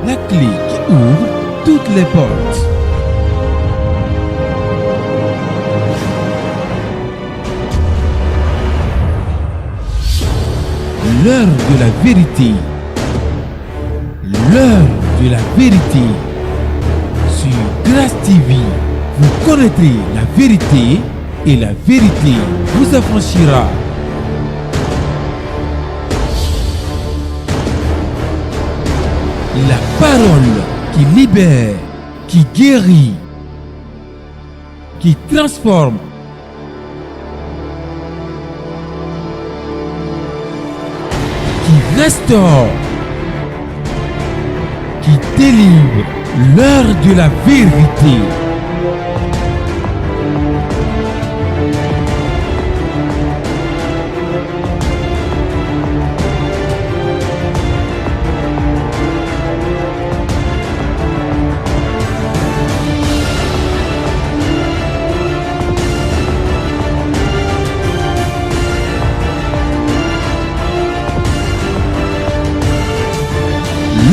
la clé qui ouvre toutes les portes. L'heure de la vérité. L'heure de la vérité. Sur Grâce TV, vous connaîtrez la vérité et la vérité vous affranchira. La parole qui libère, qui guérit, qui transforme. Qui restaure, qui délivre, l'heure de la vérité.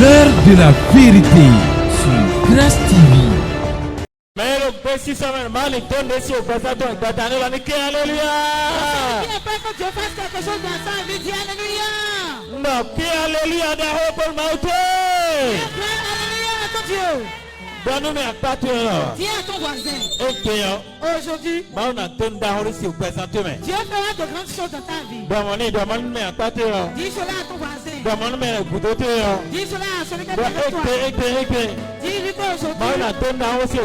L'heure de la vérité sur Grâce TV. Donne-nous un partenaire. Dis à ton voisin. Aujourd'hui, Dieu fera de grandes choses dans ta vie. Dis cela à ton voisin. Dis cela à celui qui est avec toi. Dis-lui qu'aujourd'hui, Dieu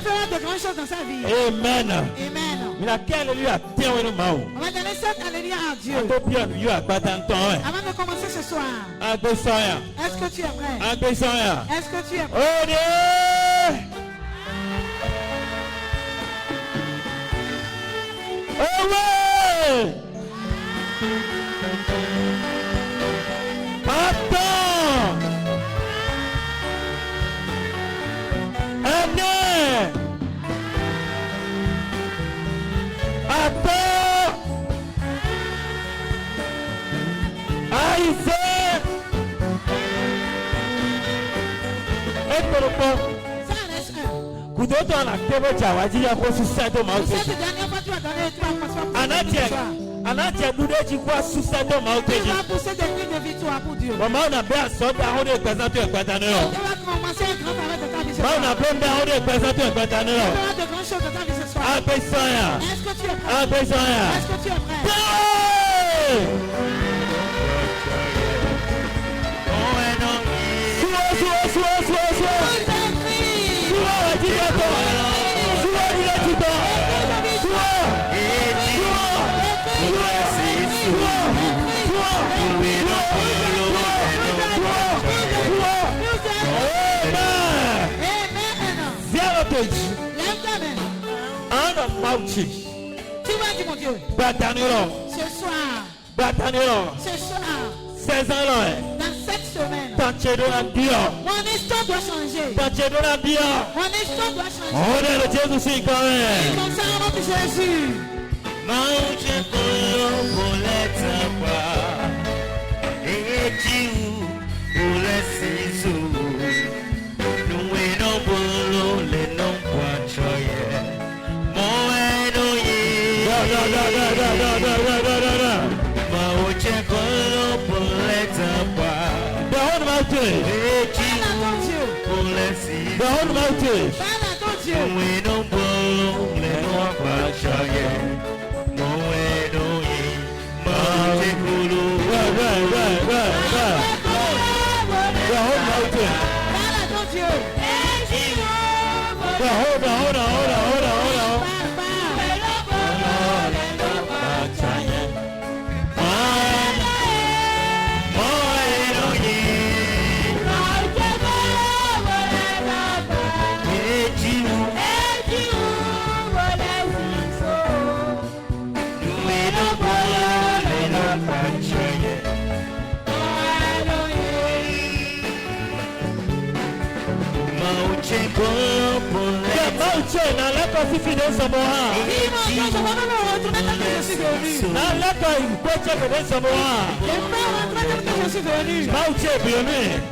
fera de grandes choses dans sa vie. Amen. Amen. On va donner cette alléluia à Dieu. Avant de commencer ce soir, est-ce que tu es prêt? Est-ce que tu es prêt? Oh Dieu! Oh ouais! Attends! Amen! Attends! Isaac! Ça reste un. Kudoto anakebo chawaji ya kwa suicide mauti. Cette dernière fois, tu as donné, tu vas passer. Anatia budeji kwa suicide mauti. Tu vas pousser des cris de victoire pour Dieu. Mama unabea soda hodi ekazatu ekwatanero. Tu vas commencer un grand travail de ta vie ce Mama soir. unabea hodi ekazatu ekwatanero. Tu feras de grandes choses de ta vie ce soir. Abesoya. Est-ce que tu es prêt? Abesoya. Est-ce que tu es prêt? Tu vas dire mon Dieu. Ce soir. Ce soir. Dans cette semaine. Mon histoire doit changer. Mon histoire doit changer. Comme ça, au nom de Jésus. The whole mountain. Parle à ton Dieu.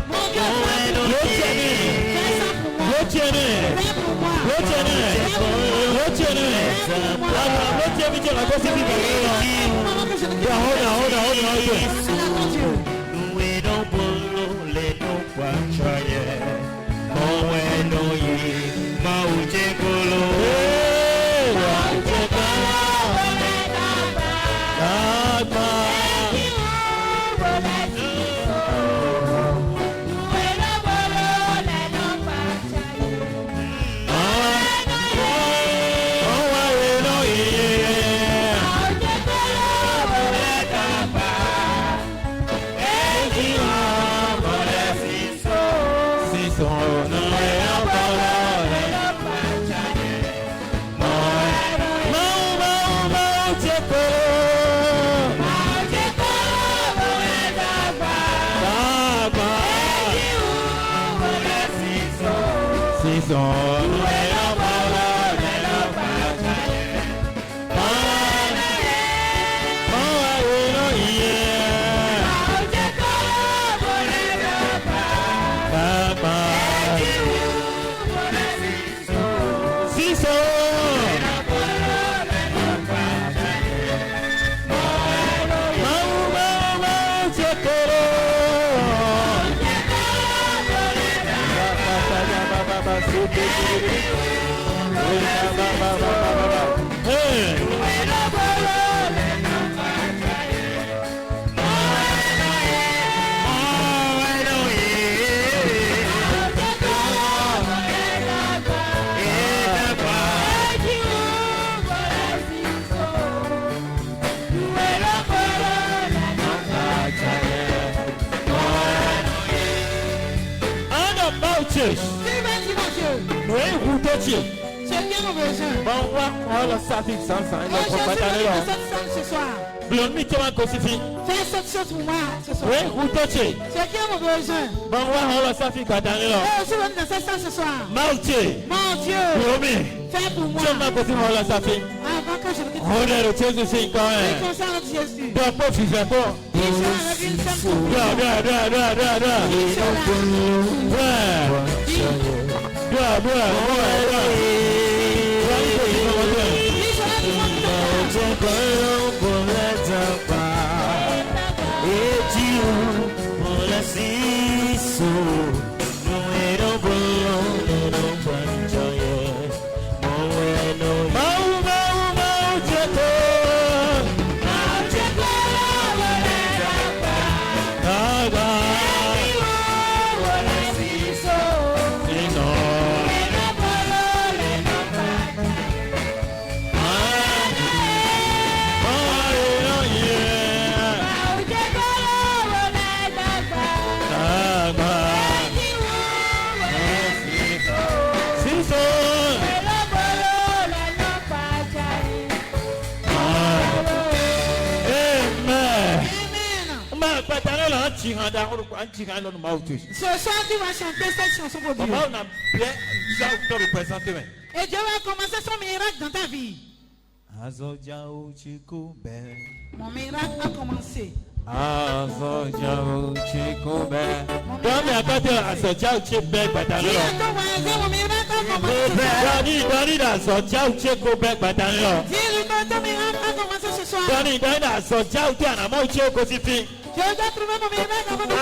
Mon Fais cette chose pour moi ce soir. C'est qui a mon besoin? Je vais dans cette salle ce soir. Mon Dieu. Fais pour moi. Avant que je ne quitte. Concernant Jésus. Ce soir, tu vas chanter cette chanson pour Dieu. Et Dieu va commencer son miracle dans ta vie. Mon miracle a commencé. Je dois trouver mon miracle avant de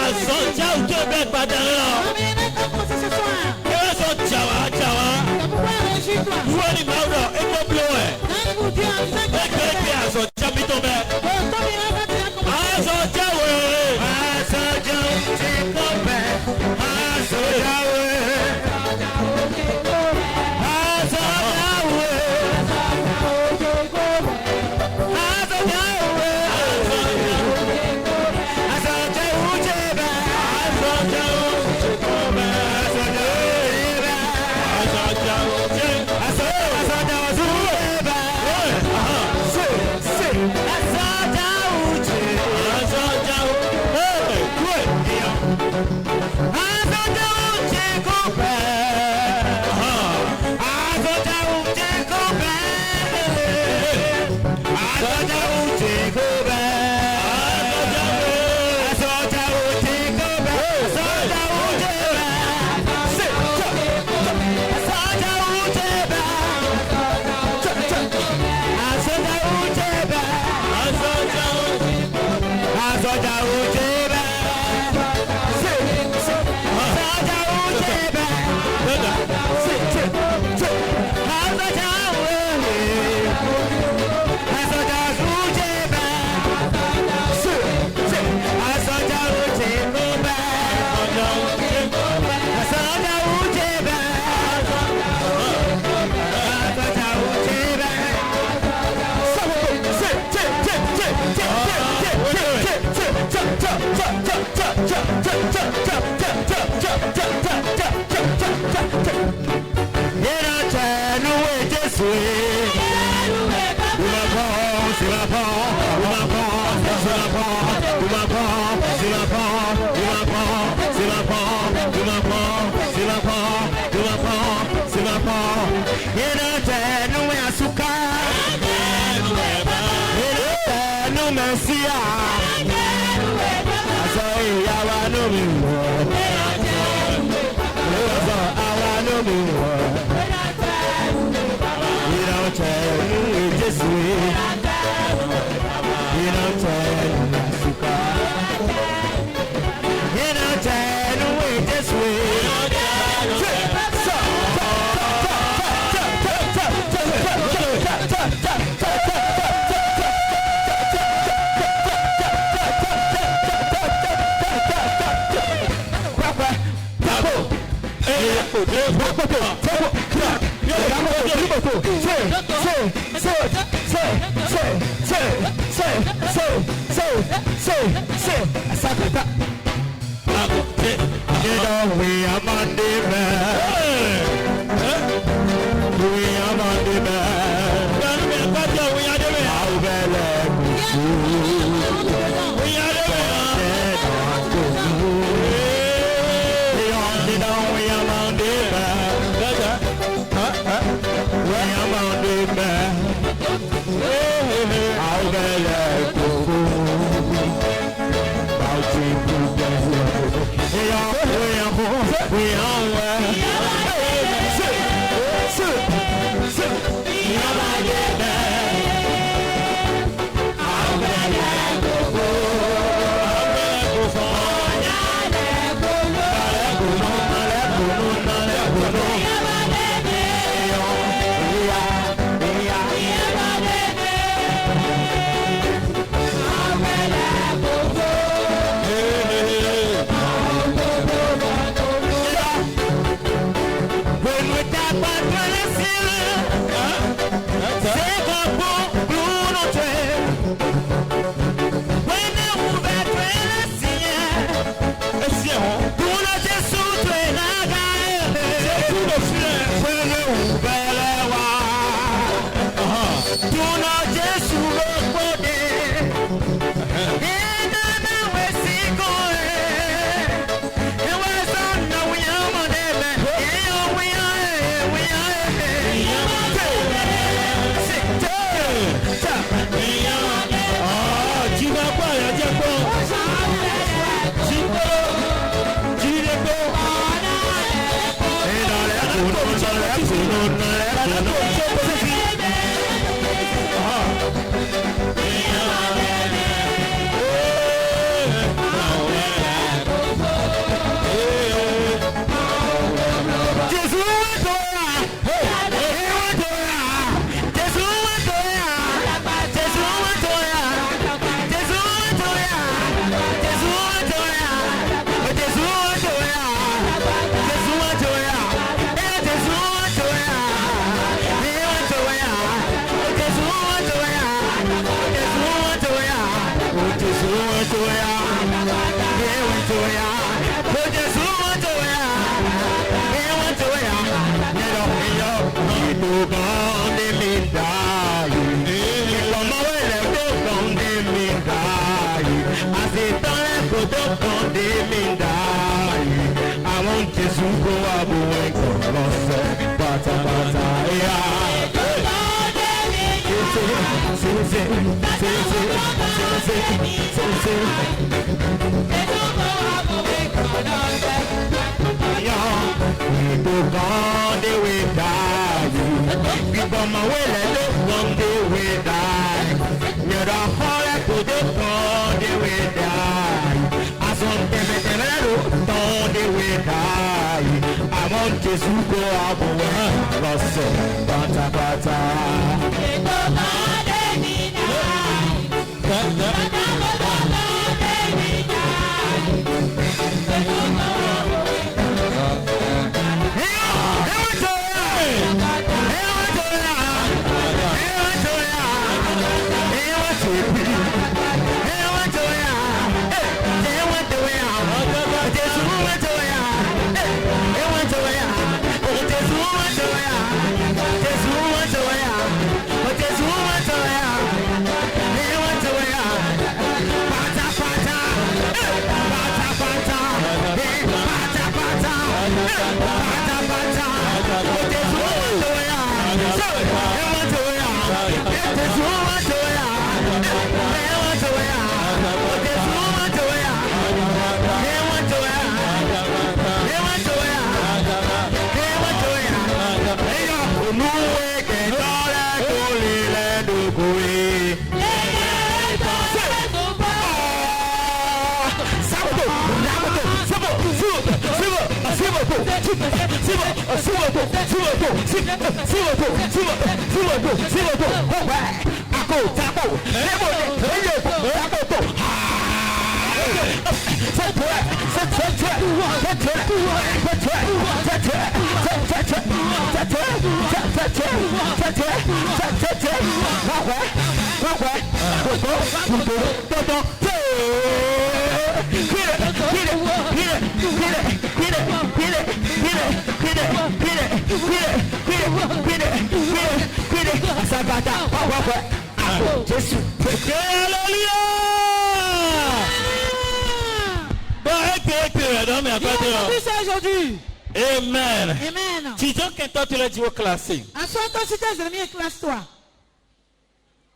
Aujourd'hui. Amen. Amen. Tu dis que toi tu l'as dit au classé.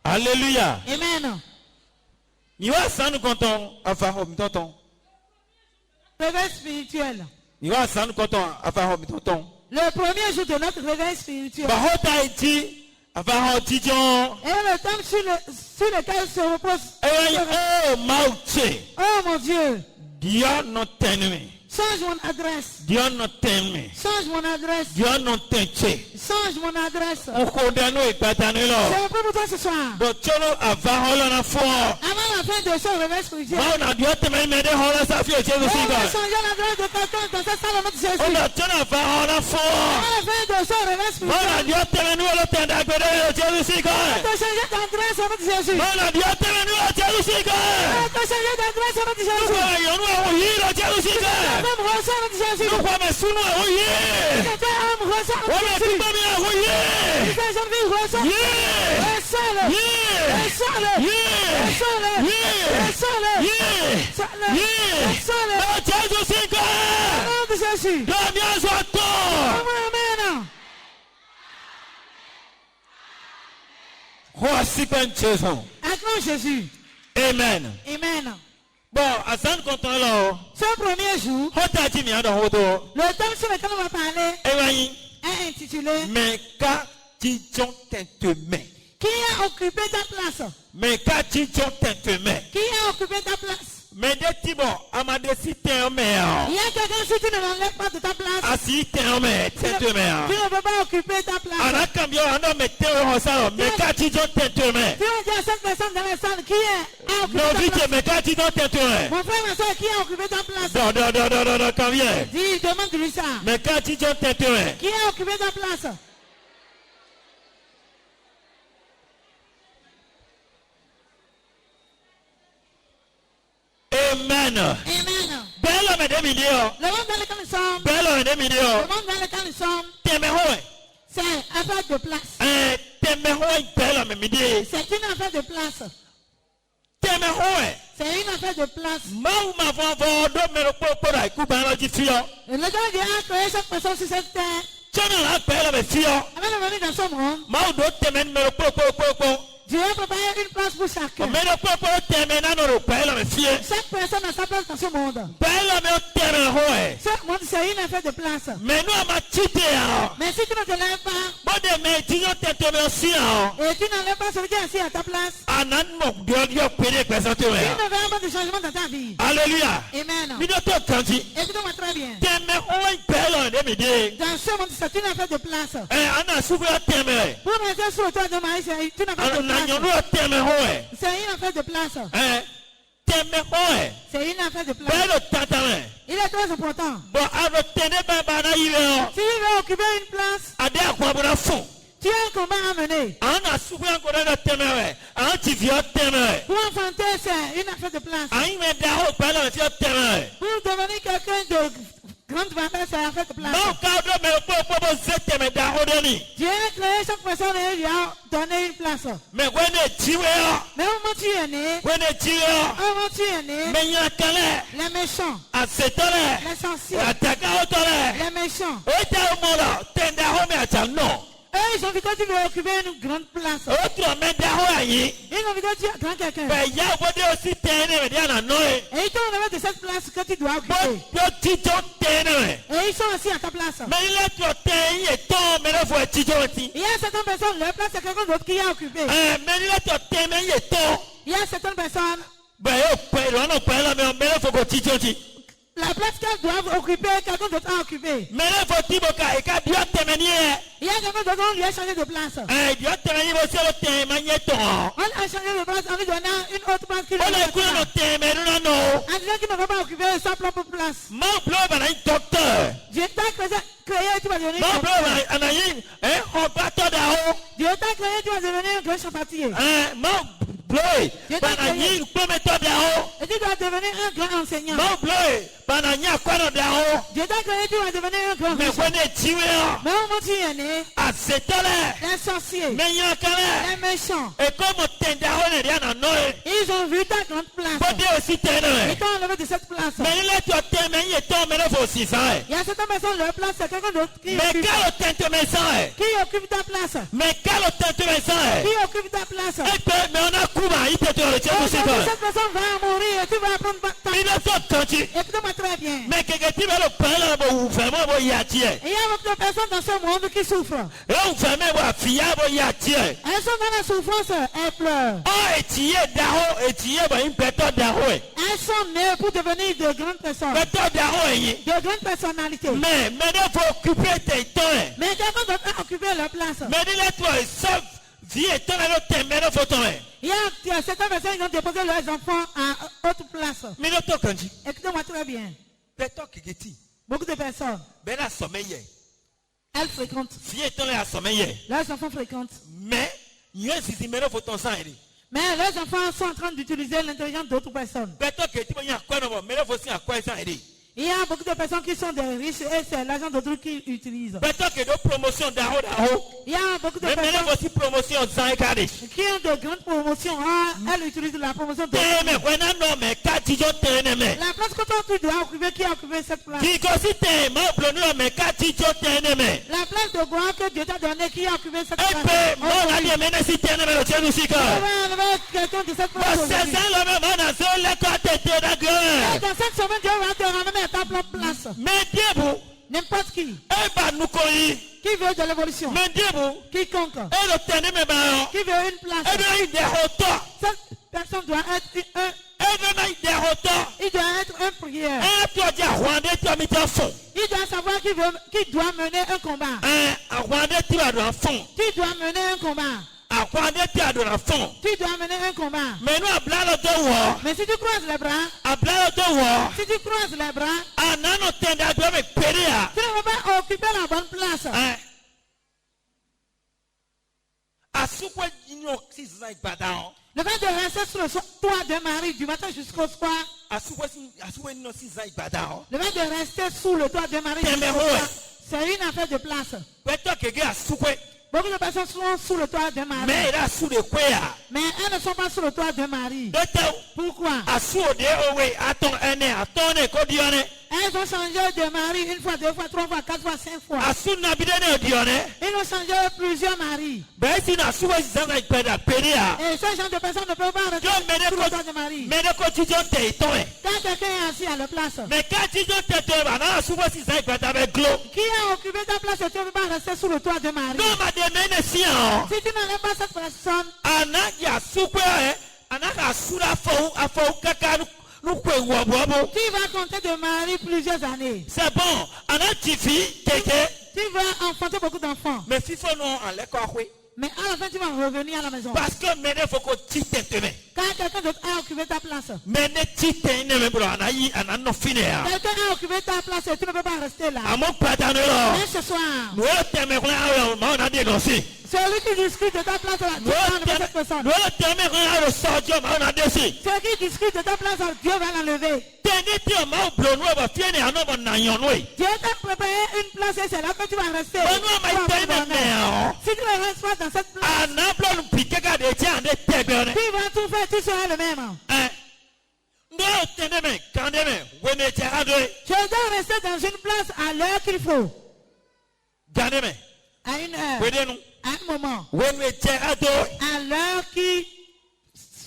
Alléluia. Amen. Ni wa sanu konton afa ho mitoton. Réveil spirituel. Ni wa sanu konton afa ho mitoton. Le premier jour de notre réveil spirituel. Ba hota iti afa ho tijon. Et le temps sur lequel se repose. Oh mauche. Oh mon Dieu. Dieu no tenme. Change mon adresse. Dieu no tenme. Change mon adresse. Dieu no tenche. Change mon adresse. O kodano ipatanelo. C'est un peu pour toi ce soir. Bo cholo ava hola na fo. Avant la fin de ce réveil spirituel. Ba na Dieu te me de hola sa fi o Jésus On siga. va changer l'adresse de quelqu'un dans cette salle au nom de Jésus. On a cholo ava hola fo. Avant la fin de ce réveil Ba na spirituel. Dieu te me no lo tenda gbede o Jésus siga. On va changer d'adresse au nom de Jésus. Ba na Dieu te me no o Jésus siga. On va changer d'adresse au nom de Jésus. Ba yo no o yi lo Jésus siga. Même reçoit au nom de Jésus. No kwa me sunu o yi. Quelqu'un aime reçoit au O nom de me Jésus. ti mi o yi. Quelqu'un jeune fille reçoit. Yeah. Reçois-le. Yeah. Reçois-le. Yeah. Reçois-le. Yeah. Reçois-le. Yeah. Reçois-le. Yeah. Reçois-le. O Jésus siga. Au nom de Jésus. Do mi aso to. Amen. Ho sipen Jésus. Acclame Jésus. Amen. Amen. Bon, asan konton lo. Ce premier jour, Hota ti mi ado hodo. le thème sur lequel on va parler Ewayin. est intitulé Mais ka tijon tenteme. Qui a occupé ta place? Mais ka tijon tenteme. Qui a occupé ta place? Mais de tibo amade si tenteme. Il y a quelqu'un si tu ne l'enlèves pas de ta place. Asi tenteme Tu tenteme. ne peux pas occuper ta place. Ana kambio ano mete o sa. Mais ka tijon tenteme. Tu vas dire à cette personne dans la salle qui a occupé No ta vite place. mais ka tijon tenteme. Mon frère, ma soeur, qui a occupé ta place? Do kambien. Dis, demande-lui ça. Mais ka tijon tenteme. Qui a occupé ta place? Amen. Amen. Bella me de midio. Le monde dans lequel nous sommes, Bella me de midio. le monde dans lequel nous sommes, Teme hoe. c'est affaire de place. Teme hoe bella me midi. C'est une affaire de place. Teme hoe. C'est une affaire de place. Mau ma vavo do mero popo da ku ba ji fio. Le temps Dieu a créé chaque personne sur cette terre. Chana la bella me fio. Avant de venir dans ce monde, Mau do teme mero popo. Dieu a préparé une place pour chacun. Mero popo teme na no bella me fie. Chaque personne a sa place dans ce monde. Bella me teme hoe. Ce monde, c'est une affaire de place. Mais no ma chite ya. Mais si tu ne te lèves pas, Bode me tinyo tete me si ya. et tu n'enlèves pas celui qui est assis à ta place, Anan mo dio pere presente tu we. ne verras pas de changement dans ta vie. Alléluia. Amen. Mi do to kanji. Écoute-moi très bien. Teme hoe bella de midi. Dans ce monde, c'est une affaire de place. Ana sufu teme. Pour monter sur le toit de maïs, c'est une affaire de Ana nyono place. teme hoe. C'est une affaire de place. Teme hoe. C'est une affaire de place. Belo tatame. Il est très important. Bon, aro tene ba na yiwe o. Si tu veux occuper une place, Ade akwa bra fun. tu as un combat à mener. Ana sufu anko na teme we. An ti vi o teme. Pour enfanter, c'est une affaire de place. An me da ho belo ti o teme. Pour devenir quelqu'un de grande valeur, c'est une affaire de place. No ka do me po teme da ho de ni. Dieu a créé chaque personne et lui a donné une place. Me wene jiwe o. Mais au moment où tu es né, Wene jiwe o. au moment où tu es né, Me nya kale. les méchants, Asetole. les sorciers, Ataka otole. les méchants, O ta mo la tenda ho me acha no. eux, ils ont vu que tu veux occuper une grande place. O tro me da ho ayin. Ils ont vu que tu es grand quelqu'un. Be ya bode o si tene me dia na no e. Et ils t'ont enlevé de cette place que tu dois Bo occuper. do ti jo tene. Et ils sont assis à ta place. Mais il est trop tenu et tant, mais là, faut être tijoti. Il y a certaines personnes, leur place, c'est quelqu'un d'autre qui a occupé. Mais il est trop tenu et tant. Il y a certaines personnes, Ben, oh, père, on a pas là, mais là, faut que tijoti. La place qu'elles doivent occuper, quelqu'un d'autre a occupé. Mais là, faut dire que quand Dieu te mène, Il y a quelqu'un d'autre qui a changé de place. Dieu te mène aussi le thème magnéton. On a changé de place en lui donnant une autre place qui On a écouté le thème, mais non. En disant qu'il ne va pas occuper sa propre place. Mon bleu va être docteur. Dieu t'a créé, tu vas devenir Mon bleu docteur. va être un bateau d'argent. Dieu t'a créé, tu vas devenir un grand champatier. Mon bleu va être un méthode d'argent. Et tu dois devenir un grand enseignant. Mon bleu va être quoi d'argent. Dieu t'a créé, tu vas devenir un grand Mais riche. vous êtes tué. Mais au moment où tu es né, À cette heure-là. les sorciers, Mais il y a quand les même. méchants, Et comme on d'argent n'est rien en Noël. ils ont vu ta grande place. Faut dire aussi t'es Ils t'ont enlevé de cette place. mais il est toi t'es mais il est toi mais là faut aussi ça. Il y a certaines personnes, leur place, c'est quelqu'un d'autre qui Mais occupe. quand on t'entend mais ça. Qui occupe ta place? Mais quand on t'entend mais ça. Qui occupe ta place? Mais on a Cuba, il peut te le tirer aussi Aujourd'hui, ça. cette personne va mourir et tu vas apprendre ta Il est toi quand tu. Écoute-moi très bien. Mais quelqu'un qui va le parler là ou vraiment bon y a tirer. Il y a beaucoup de personnes dans ce monde qui souffrent. Là on vraiment bon fier bon y a tirer. Elles sont dans la souffrance, elles pleurent. Oh et tirer d'argent et tirer bon une pétard d'argent. Elles sont nées pour devenir de grandes personnes. Pétard d'argent y. De grandes personnalités. Mais maintenant faut occuper tes temps. Mais quelqu'un d'autre a occupé leur place. Mais dis là toi sauf vie et temps là t'es mais là faut ton. Il y a certaines personnes qui ont déposé leurs enfants à autre place. Mais là toi quand tu. Écoutez-moi très bien. Pétard qui geti. Beaucoup de personnes, Ben là sommeil. elles fréquentent. Vie et temps là sommeil. Leurs enfants fréquentent. Mais il y a si mais là faut ton sang aller. Mais leurs enfants sont en train d'utiliser l'intelligence d'autres personnes. Pétard que tu vas y a quoi non mais là faut aussi à quoi ça aller. Il y a beaucoup de personnes qui sont des riches et c'est l'argent d'autres qui utilisent. Pétard que de promotion d'argent. Il y a beaucoup de Mais là personnes aussi promotion sans écarter. qui ont de grandes promotions. Elles utilisent la promotion de Mais voilà non mais quand tu t'es mais. la place que toi tu dois occuper, qui a occupé cette place? Qui aussi t'es mais blonde mais quand tu t'es mais. La place de gloire que Dieu t'a donnée, qui a occupé cette place? Et puis mon ami mais si t'es mais le tien aussi On quoi. va enlever quelqu'un de cette place C'est aujourd'hui. ça le même on a seul le côté de la Et gueule. dans cette semaine, Dieu va te ramener à ta propre place. Mais Dieu N'importe qui nous connaît. qui veut de l'évolution, Mais Dieu quiconque et le tenir mais ben. qui veut une place, Et bien il est autant. cette personne doit être un, Et bien il est autant. il doit être un prière. Et toi dis Rwanda tu as mis ton fond. Il doit savoir qui doit mener un combat. À Rwanda tu as dans fond. Tu dois mener un combat. À Rwanda tu as dans fond. Tu dois mener un combat. Mais nous à blâle de war. Mais si tu croises les bras, À blâle de war. si tu croises les bras, À nano tenda doit me périr. tu ne vas pas occuper la bonne place. À soupe d'union si ça est pas dans. Le fait de rester sur le toit de Marie du matin jusqu'au soir, À soupe d'union si ça est pas dans. le fait de rester sous le toit de Marie jusqu'au soir, c'est une affaire de place. Peut-être que gars soupe. Beaucoup de personnes sont sous le toit de Marie. Mais là sous le quoi. Mais elles ne sont pas sous le toit de Marie. Pourquoi? À sous de oui attends un an attends codionné. Elles ont changé de mari une fois, deux fois, trois fois, quatre fois, cinq fois. À sous nabidene dionné. Ils ont changé plusieurs maris. Ben si na sous ça va être périr. Et ce genre de personnes ne peuvent pas rester sous le toit de Marie. Mais le quotidien t'es tombé. Quand quelqu'un est assis à la place, Mais quand tu t'es tombé, là souvent si ça va être avec l'eau. qui a occupé ta place et tu ne peux pas rester sous le toit de Marie? Non ma demande si hein. Si tu n'enlèves pas cette personne, Ana ya soupe ana ka sura fo kaka nous kwe wabo. tu vas compter de Marie plusieurs années. C'est bon. Ana tifi keke. Tu vas enfanter beaucoup d'enfants. Mais si faut non en l'école oui. Mais à la fin, tu vas revenir à la maison. Parce que maintenant faut que tu t'aimes. Quand quelqu'un d'autre a occupé ta place, Maintenant tu t'aimes bro ana yi ana no finir. quelqu'un a occupé ta place et tu ne peux pas rester là. Amo patano là. Mais ce soir, Nous t'aimes quoi on a dénoncé. celui qui discute de ta place, Dieu va enlever cette personne. Nous t'aimes quoi le sortir on a dénoncé. Celui qui discute de ta place, Dieu va l'enlever. Tenez ma blono va fier na no na yonwe. Dieu t'a préparé une place et c'est là que tu vas rester. Bonjour, ma tête, Si tu ne restes pas dans cette place, Ana blono pikeka de tiens de tebene. tu vas tout faire, tu seras le même. No teneme kandeme wene tiado. Tu dois rester dans une place à l'heure qu'il faut. Ganeme. À une heure, Wedenu. à un moment, Wene tiado. à l'heure qui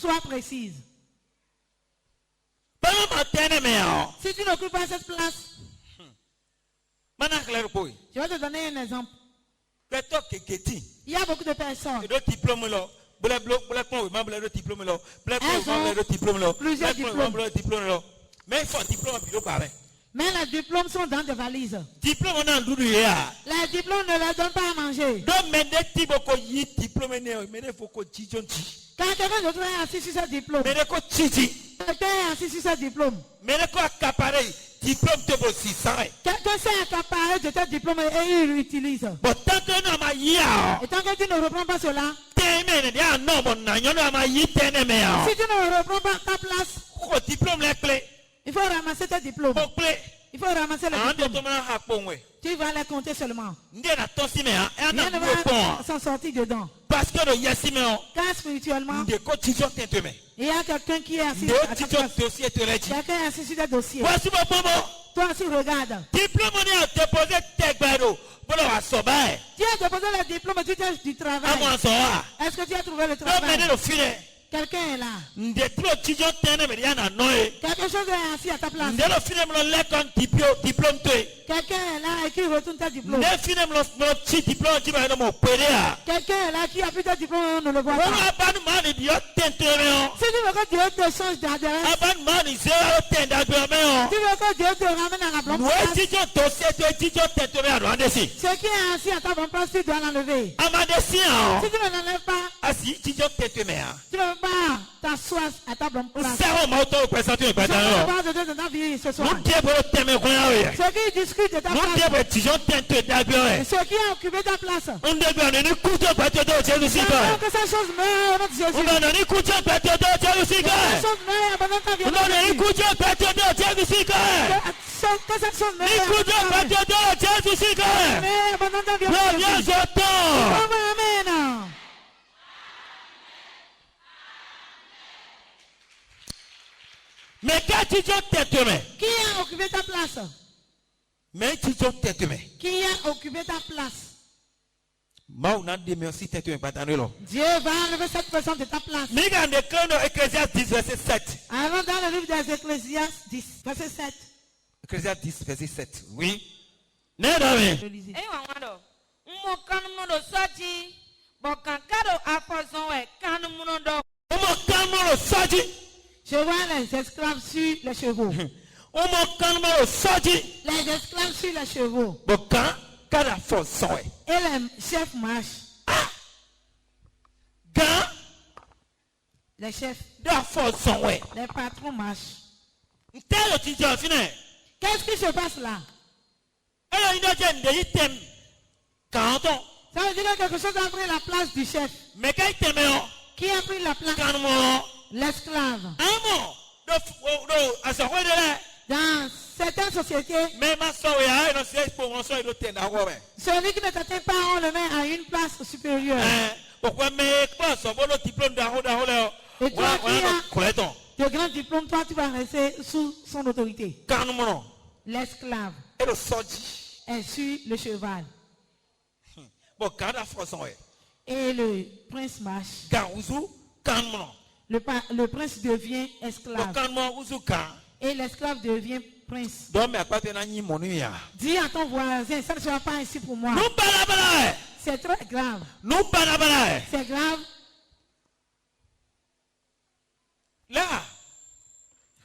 soit précise. Bama teneme o. Si tu n'occupes pas cette place, Mana clair boy. je vais te donner un exemple. Beto keketi. Il y a beaucoup de personnes. Et de diplôme là. Black point ma black diplôme là. Black point ma black diplôme là. Plusieurs Black point diplômes. ma black diplôme là. Mais il faut un diplôme puis le pareil. Mais les diplômes sont dans des valises. Diplôme on a ndoudou ya. Les diplômes ne leur donnent pas à manger. Donc maintenant tiboko yi diplôme ne mais faut ko tijonti. Quand quelqu'un d'autre est assis sur ce diplôme, Mais ko titi. quelqu'un est assis sur ce diplôme, Mais ko accaparer diplôme te bossi ça. quelqu'un s'est accaparé de tes diplômes et il l'utilise. Bon tant que na ma ya. Et tant que tu ne reprends pas cela, Teme ya no bon na nyono ma yi tene me ya. si tu ne reprends pas ta place, Ko diplôme les clés. il faut ramasser tes diplômes. Ko clé. Il faut ramasser les Ande diplômes. to ma ha pongwe. Tu vas les compter seulement. Ndé na tosi me ya. E Rien na ne mo va pon. s'en sortir dedans. Parce que le yasi me on. Car spirituellement, Ndé ko tijon tente me. il y a quelqu'un qui est assis Ndé à ta tijon place. dossier te leji. Quelqu'un est assis sur des dossiers. Voici mon bobo. Toi aussi, regarde. Diplôme on a déposé tegbero. Bolo wa soba. Tu as déposé le diplôme, tu as du travail. Amo so wa. Est-ce que tu as trouvé le No me travail? ne lo file. Quelqu'un est là. Ndé tro tijon tene me ya na noe. Quelque chose est assis à ta place. Ndé lo file me lo lekon diplôme te. Quelqu'un est là et qui retourne tes diplômes. Ndé file me lo chi diplôme qui va no mo pere ya. Quelqu'un est là qui a pris tes diplômes, on ne le voit pas. Wọ́n abánu máa ní diọ́ tẹ̀ntẹ̀ mi ọ́. Si tu veux que Dieu te change d'adresse, Abánu máa ní sẹ́wọ́n tẹ̀ntẹ̀ mi ọ́. tu veux que Dieu te ramène à la bonne Wọ́n place, jíjọ́ tó ṣe tó jíjọ́ tẹ̀ntẹ̀ mi àdó adé sí. ce qui est assis à ta bonne place, tu dois l'enlever. Amadé sí ọ́. Si tu ne l'enlèves pas, A sì jíjọ́ tẹ̀ntẹ̀ mi à. tu ne peux pas t'asseoir à ta bonne place. Sẹ́wọ̀n máa tó pẹ̀sẹ̀ntẹ̀ Je ìpàdé ne ọ́. parle de Dieu de ta vie ce soir. Wọ́n dé bolo tẹ̀mẹ̀ kún yà wẹ̀. Ceux qui discutent de ta Wọ́n dé place, bolo jíjọ́ tẹ̀ntẹ̀ dàgbé et wẹ̀. ceux qui ont occupé ta place, Ń dégbé ọ̀nà ní kújọ́ pẹ̀tẹ̀ tó Jésù sí kọ́. que ces choses meurent, notre Jésus. Ń ọ̀nà ní kújọ́ pẹ̀tẹ̀ tó Jésù sí Que kọ́. ces choses meurent, abandonne ta vie. Ń ọ̀nà ní kújọ́ pẹ̀tẹ̀ tó Jésù sí kọ́. Que cette chose Ní meurent, kújọ́ pẹ̀tẹ̀ tó Jésù sí kọ́. abandonne ta vie. Wọ́n yẹ sọ́tọ̀. Amen. Mais quand tu dis tête mais Qui a occupé ta place? mais tu dis tête mais Qui a occupé ta place? mau na de merci tête mais pas là. Dieu va enlever cette personne de ta place. Mais quand déclare dans Ecclésiaste 10 verset 7. Avant dans le livre des Ecclésiastes 10, verset 7. Ecclésiaste 10 verset 7. Oui. Né dame. Je lisais. Eh wangado. Mo kanu mono soji. Bo kankado afozon we kanu mono do. Omo kan mo lo soji. Je vois les esclaves sur les chevaux. Omo kan mo lo soji. Les esclaves sur les chevaux. Bo kan kada fo so e. Et les chefs marchent. Gan Les chefs, da fo so e. les patrons marchent. Ntelo ti jo fine. Qu'est-ce qui se passe là? Elo ino je nde item. Kanton. Ça veut dire que quelque chose a pris la place du chef. Mais quand tu me Qui a pris la place? kan mo L'esclave. amo do asọ̀kọ́ de la. Dans certaines sociétés, Mais ma soeur ya no se po won so do ten da wo me. celui qui ne t'atteint pas, on le met à une place supérieure. Pourquoi me pas so bo lo diplôme da ho le. Et toi qui as Correcton. de grands diplômes, toi tu vas rester sous son autorité. Kan mo no. L'esclave E lo soji. est sur le cheval. Bo kan da fo so e. Et le prince marche. Kan uzu kan mo no. Le prince devient Bo esclave. kan mo uzu kan. Et l'esclave devient prince. Do me apate na nyi mo nu ya. Dis à ton voisin, ça ne sera pas ainsi pour moi. Nu bala. C'est très grave. Nu bala. C'est grave. La.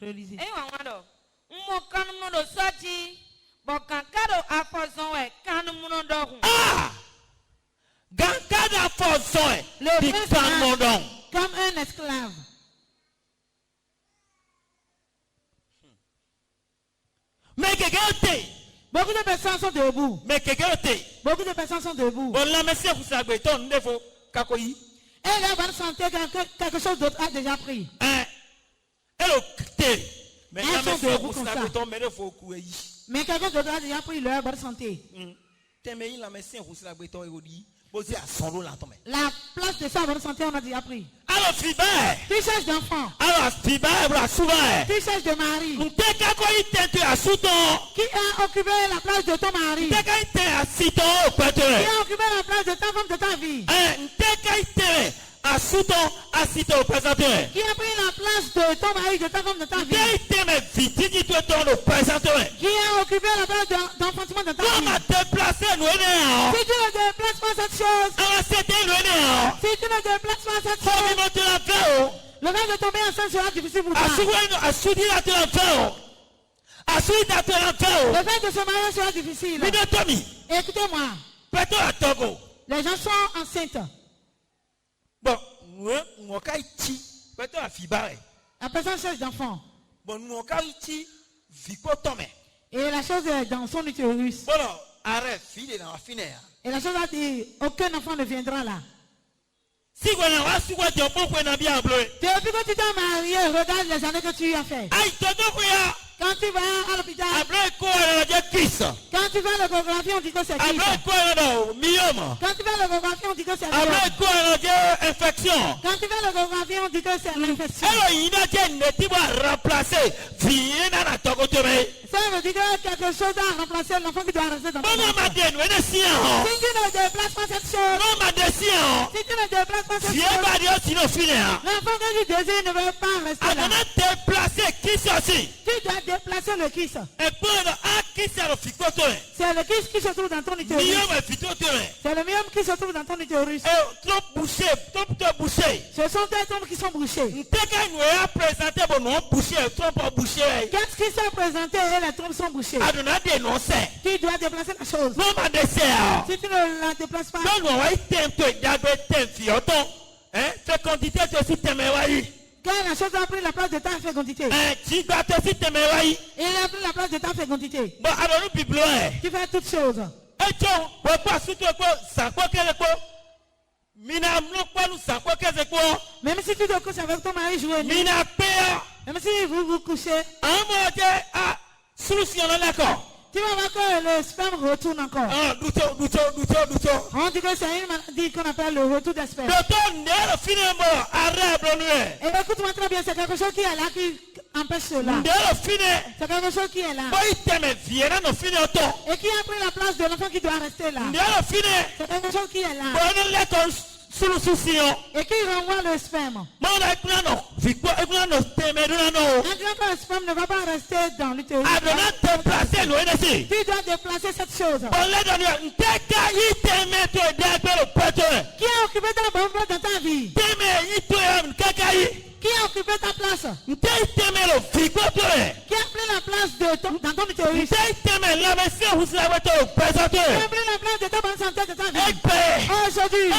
Relisez. Eh wangado. Mo kanu mono soji. Bo kankado afozon we kanu mono do. Ah! Gan kada fo so e. Le Di prince kan mo marche don. comme un esclave. Mais quelqu'un te. Beaucoup de personnes sont debout. Mais quelqu'un te. Beaucoup de personnes sont debout. Bon la merci vous sagbe ton ndefo kakoyi. Et là, va sentir que quelque chose d'autre a déjà pris. Hello te. Mais Elles la sont merci debout vous comme sagbe ça. ton mais defo ku yi. Mais quelqu'un d'autre a déjà pris leur bonne santé. Teme yi la merci vous sagbe ton erodi. Bozi a son la ton. La place de sa bonne santé, on a déjà pris. Alors fiba. Tu cherches d'enfants. Alors fiba bra souvent. Tu cherches de mari. Nte kakoyi tente asuton. Qui a occupé la place de ton mari? Nte kai te asito Qui petere. a occupé la place de ta femme de ta vie? Nte kai te asuton asito petere. Qui a pris la place de ton mari, de ta femme de ta vie? Nte te me vitigi to ton le pesantere. Qui a occupé la place d'enfantement de ta Comment vie? déplacer nous ne Si tu ne déplaces pas cette chose, alors c'était nous ne si tu ne déplaces pas cette Faut chose, monter la faire. le rêve de tomber enceinte sera difficile pour toi. Assoudi la faire. Assoudi Le fait que ce mariage soit difficile. Écoutez-moi. Les gens sont enceintes. Bon, La personne cherche d'enfants. Et la chose est dans son utérus. Et la chose a dit, aucun enfant ne viendra là. Si vous avez Depuis que tu t'es marié, regarde les années que tu as fait. Quand tu vas à l'hôpital, quand tu vas à l'échographie, on dit que c'est qui? Quand tu vas à l'échographie, on dit que c'est infection. Quand tu vas à l'échographie, on dit que c'est l'infection. Ça veut dire que quelque chose a remplacé l'enfant qui doit rester dans ton ventre. Si tu ne déplaces pas cette chose, si tu ne déplaces pas cette chose, l'enfant que tu désires ne veut pas rester là. Tu dois déplacer le kiss. C'est le kiss qui se trouve dans ton utérus. C'est le myome qui se trouve dans ton utérus. Ce sont des tombes qui sont bouchées. Qu'est-ce qui s'est présenté et les tombes sont bouchées? Tu dois déplacer la chose. Si tu ne la déplaces pas, quand la chose a pris la place de ta fécondité, il a pris la place de ta fécondité. Tu fais toutes choses. Même si tu te couches avec ton mari jouer, même si vous couchez, tu vas voir que le sperme retourne encore. On dit que c'est une maladie qu'on appelle le retour des spermes. Et écoute-moi très bien, c'est quelque chose qui est là qui empêche cela. C'est quelque chose qui est là. Et qui a pris la place de l'enfant qui doit rester là. C'est quelque chose qui est là. Et qui renvoie le sperme. Un grand sperme ne va pas rester dans l'utérus. Tu dois déplacer cette chose. Qui a occupé ta bonne place dans ta vie? Qui a occupé ta place? Qui a pris la place dans ton utérus? Qui a pris la place de ta bonne santé de ta vie? Aujourd'hui,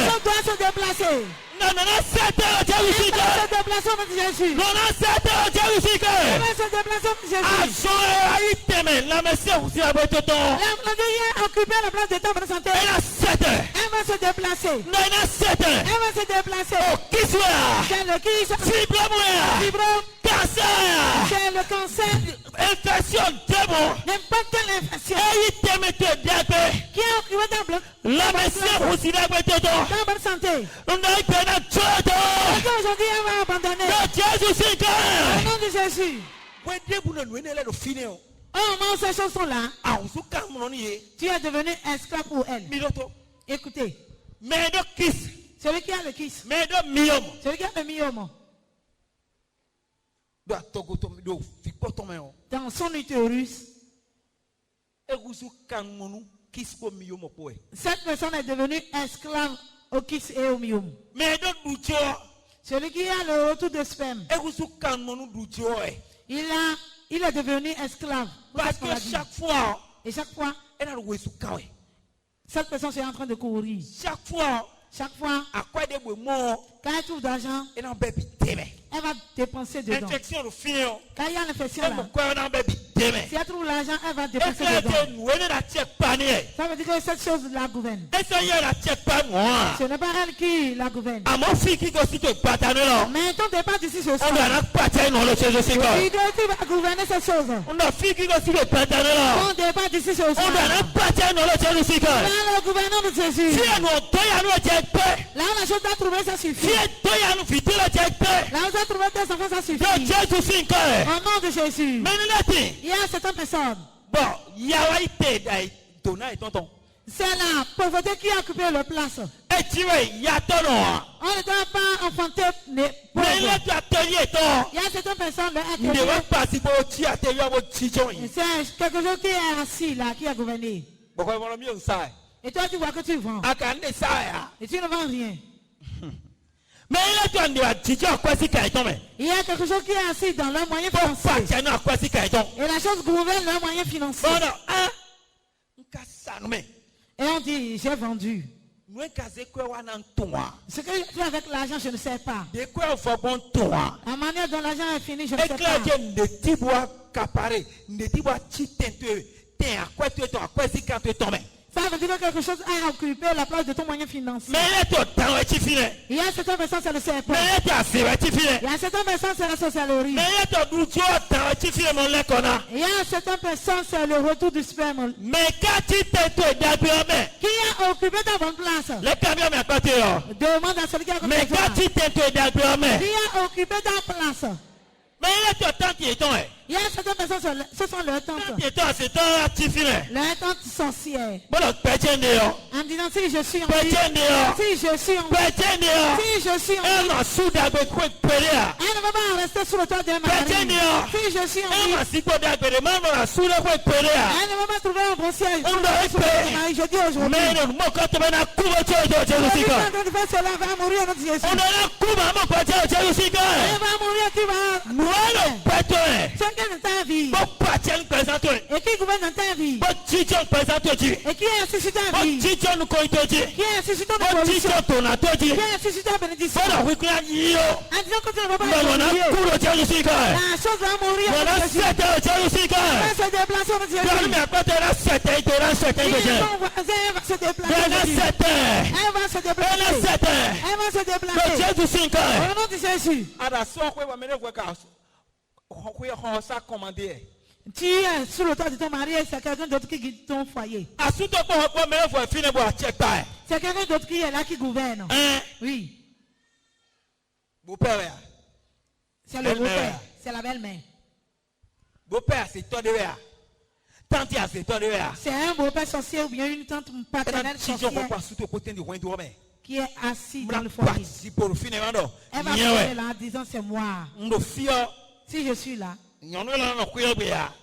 on doit se déplacer. On va se déplacer au nom de Jésus. On va se déplacer au nom de Jésus. La a occupé la place de ta bonne santé. Elle va se déplacer. Elle va se déplacer. C'est le kiss. Fibrome. C'est le cancer. N'importe quelle infection. Qui a occupé ta bonne santé. Aujourd'hui, elle va abandonner. Au nom de Jésus. Oh non, ces choses sont là. Tu es devenu esclave pour elle. Écoutez. Celui qui a le kiss. Celui qui a le myome. Dans son utérus. Cette personne est devenue esclave au kiss et au myome. Celui qui a le retour de sperme. Il est devenu esclave. Parce que chaque fois, cette personne est en train de courir. Chaque fois, quand elle trouve d'argent, elle va dépenser dedans. Quand il y a l'infection là, si elle trouve l'argent, elle va dépenser dedans. Ça veut dire que cette chose la gouverne. Ce n'est pas elle qui la gouverne. Mais ton départ d'ici ce soir, il doit gouverner cette chose. Ton départ d'ici ce soir, le gouverneur de Jésus. Là, la chose a trouvé, ça suffit. Là, on a trouvé tes enfants, ça suffit. Au nom de Jésus. Il y a certaines personnes. C'est la pauvreté qui a occupé leur place. On ne doit pas enfanter les pauvres. Il y a certaines personnes, c'est quelque chose qui est assis là, qui a gouverné. Et toi, tu vois que tu vends. Et tu ne vends rien. Mais il y a quelque chose qui est assis dans leurs moyens financiers. Et la chose gouverne leurs moyens financiers. Et on dit, j'ai vendu. Ce que je fais avec l'argent, je ne sais pas. La manière dont l'argent est fini, je ne sais pas. Ça veut dire que quelque chose a occupé la place de ton moyen financier. Il y a certaines personnes, c'est le serpent. Il y a certaines personnes, c'est la sorcellerie. Il y a certaines personnes, c'est le retour du sperme. Qui a occupé ta bonne place? Demande à celui qui a occupé ta place. Qui a occupé ta place? Il y a certaines personnes, ce sont leurs tantes. Leurs tantes sorcières. En disant si je suis en vie, si je suis en vie, si je suis en vie, elle ne va pas rester sous le toit d'un mari. Si je suis en vie, elle ne va pas trouver un bon siège sous le toit d'un mari. Je dis aujourd'hui, cela va mourir notre Jésus. Elle va mourir, tu vas. Chacun de ta vie. Et qui gouverne dans ta vie? Et qui est assis sur ta vie? Qui est assis sur ton évolution? Qui est assis sur ta bénédiction? En disant que tu ne vas pas évoluer, la chose va mourir. Elle va se déplacer au Dieu. Elle va se déplacer. Au nom de Jésus. Tu es sur le toit de ton mari et c'est quelqu'un d'autre qui guide ton foyer. C'est quelqu'un d'autre qui est là qui gouverne. Oui. C'est le beau-père. C'est la belle-mère. C'est un beau-père sorcier ou bien une tante paternelle sorcière qui est assis dans le foyer. Elle va parler là en disant c'est moi. Si je suis là,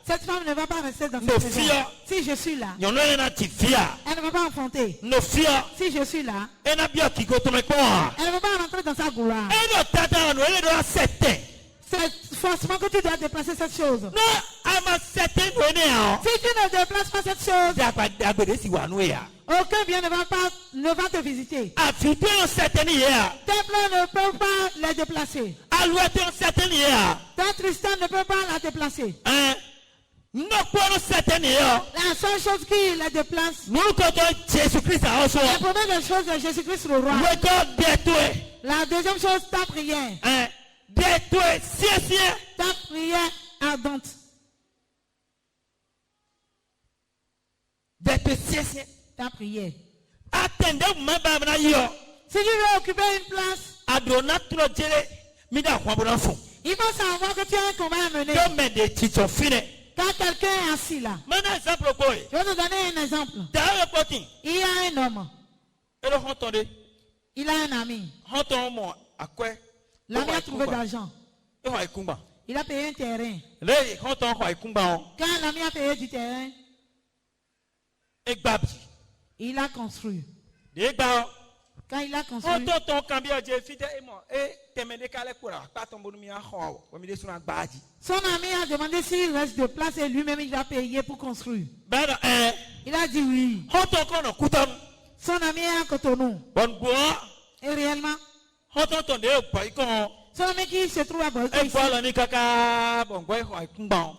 cette femme ne va pas rester dans cette maison. Si je suis là, elle ne va pas enfanter. Si je suis là, elle ne va pas rentrer dans sa gloire. C'est forcément que tu dois déplacer cette chose. Si tu ne déplaces pas cette chose, aucun bien ne va te visiter. Tes plans ne peuvent pas les déplacer. Ta tristesse ne peut pas la déplacer. La seule chose qui la déplace, la première des choses, c'est Jésus-Christ le roi. La deuxième chose, ta prière. Ta prière ardente. Ta prière. Si tu veux occuper une place, il faut savoir que tu as un combat à mener. Quand quelqu'un est assis là, je vais te donner un exemple. Il y a un homme. Il a un ami. L'ami a trouvé de l'argent. Il a payé un terrain. Quand l'ami a payé du terrain, il a construit. Quand il a construit, son ami a demandé s'il reste de place et lui-même il va payer pour construire. Il a dit oui. Son ami est à Cotonou. Et réellement, son ami qui se trouve à Boyko ici,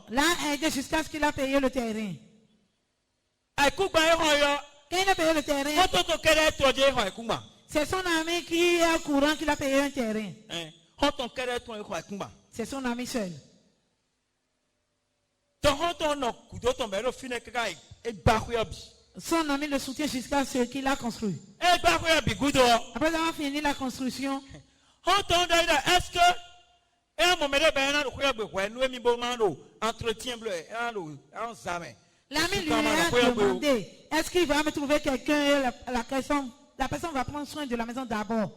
là, a aidé jusqu'à ce qu'il a payé le terrain. Quand il a payé le terrain, c'est son ami qui est au courant qu'il a payé un terrain. C'est son ami seul. Son ami le soutient jusqu'à ce qu'il a construit. Après avoir fini la construction, est-ce que l'ami lui a demandé, est-ce qu'il va me trouver quelqu'un? La personne va prendre soin de la maison d'abord.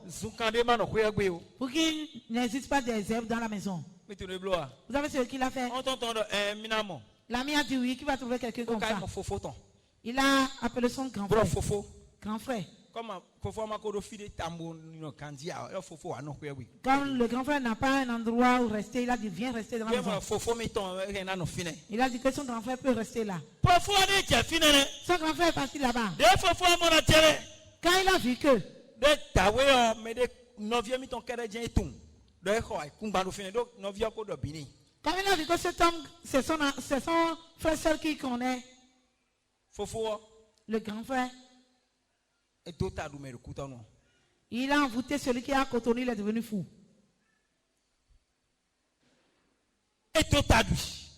Pour qu'il n'existe pas des herbes dans la maison. Vous avez ce qu'il a fait? L'ami a dit oui, qu'il va trouver quelqu'un comme ça. Il a appelé son grand frère. Grand frère. Quand le grand frère n'a pas un endroit où rester, il a dit viens rester dans la maison. Il a dit que son grand frère peut rester là. Son grand frère est parti là-bas. Quand il a vu que quand il a vu que cet homme, c'est son frère seul qui connaît, le grand frère, il a envoûté celui qui a cotonné, il est devenu fou.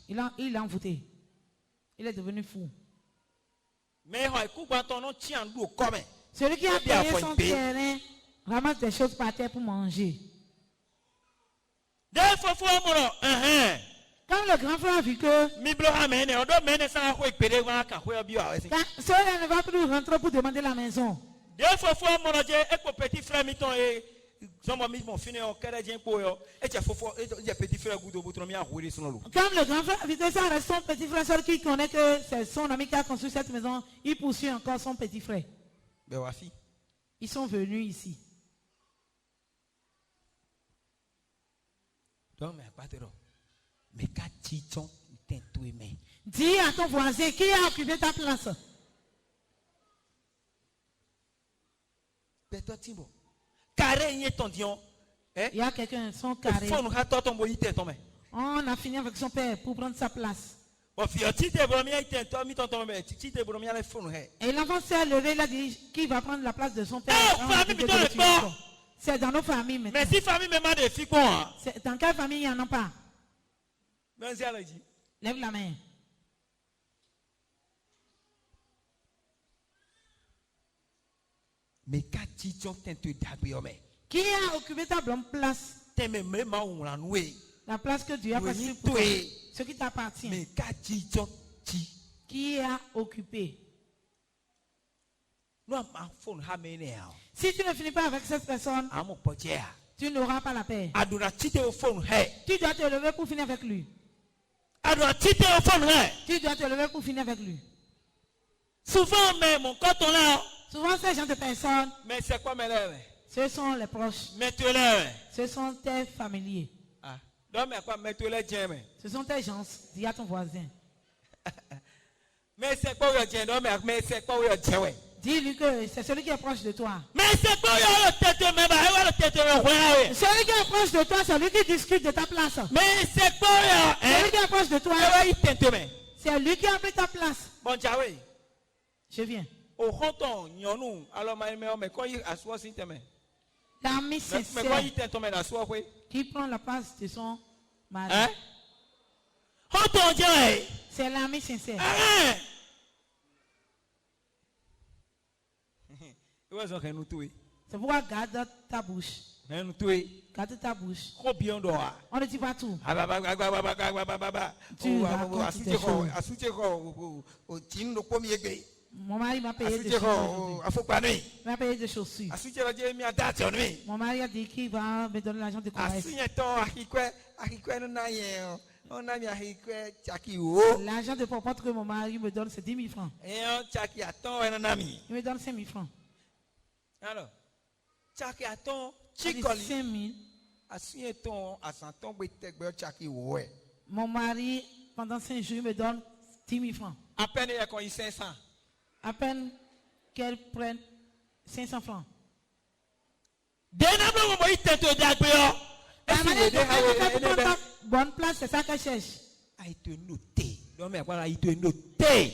Il a envoûté. Il est devenu fou. Celui qui a payé son terrain ramasse des choses par terre pour manger. Quand le grand frère a vu que cela ne va plus rentrer pour demander la maison. Comme le grand frère a vu que ça reste son petit frère seul qui connaît que c'est son ami qui a construit cette maison, il poursuit encore son petit frère. Ils sont venus ici. Dis à ton voisin qui a occupé ta place. Il y a quelqu'un, son carré. On a fini avec son père pour prendre sa place. Et l'enfant s'est levé, il a dit qui va prendre la place de son père. C'est dans nos familles maintenant. Dans quelle famille il n'y en a pas? Lève la main. Qui a occupé ta bonne place? La place que Dieu a passée pour toi. Ce qui t'appartient. Qui a occupé? Si tu ne finis pas avec cette personne, tu n'auras pas la paix. Tu dois te lever pour finir avec lui. Tu dois te lever pour finir avec lui. Souvent, ces gens de personnes, ce sont les proches. Ce sont tes familiers. Ce sont tes gens. Dis à ton voisin. Dis-lui que c'est celui qui est proche de toi. Celui qui est proche de toi, c'est lui qui discute de ta place. Celui qui est proche de toi, c'est lui qui a pris ta place. Je viens. L'ami sincère qui prend la place de son mari. C'est l'ami sincère. C'est pourquoi garde ta bouche. Garde ta bouche. On ne dit pas tout. Tu racontes des choses. Mon mari m'a payé des chaussures. Il m'a payé des chaussures. Mon mari a dit qu'il va me donner l'argent de commerce. L'argent de popote que mon mari me donne, c'est 10 000 francs. Il me donne 5 000 francs. Alors, 5 000. Mon mari, pendant 5 jours, me donne 10 000 francs. À peine qu'elle prenne 500 francs. La manière de faire bonne place, c'est ça qu'elle cherche.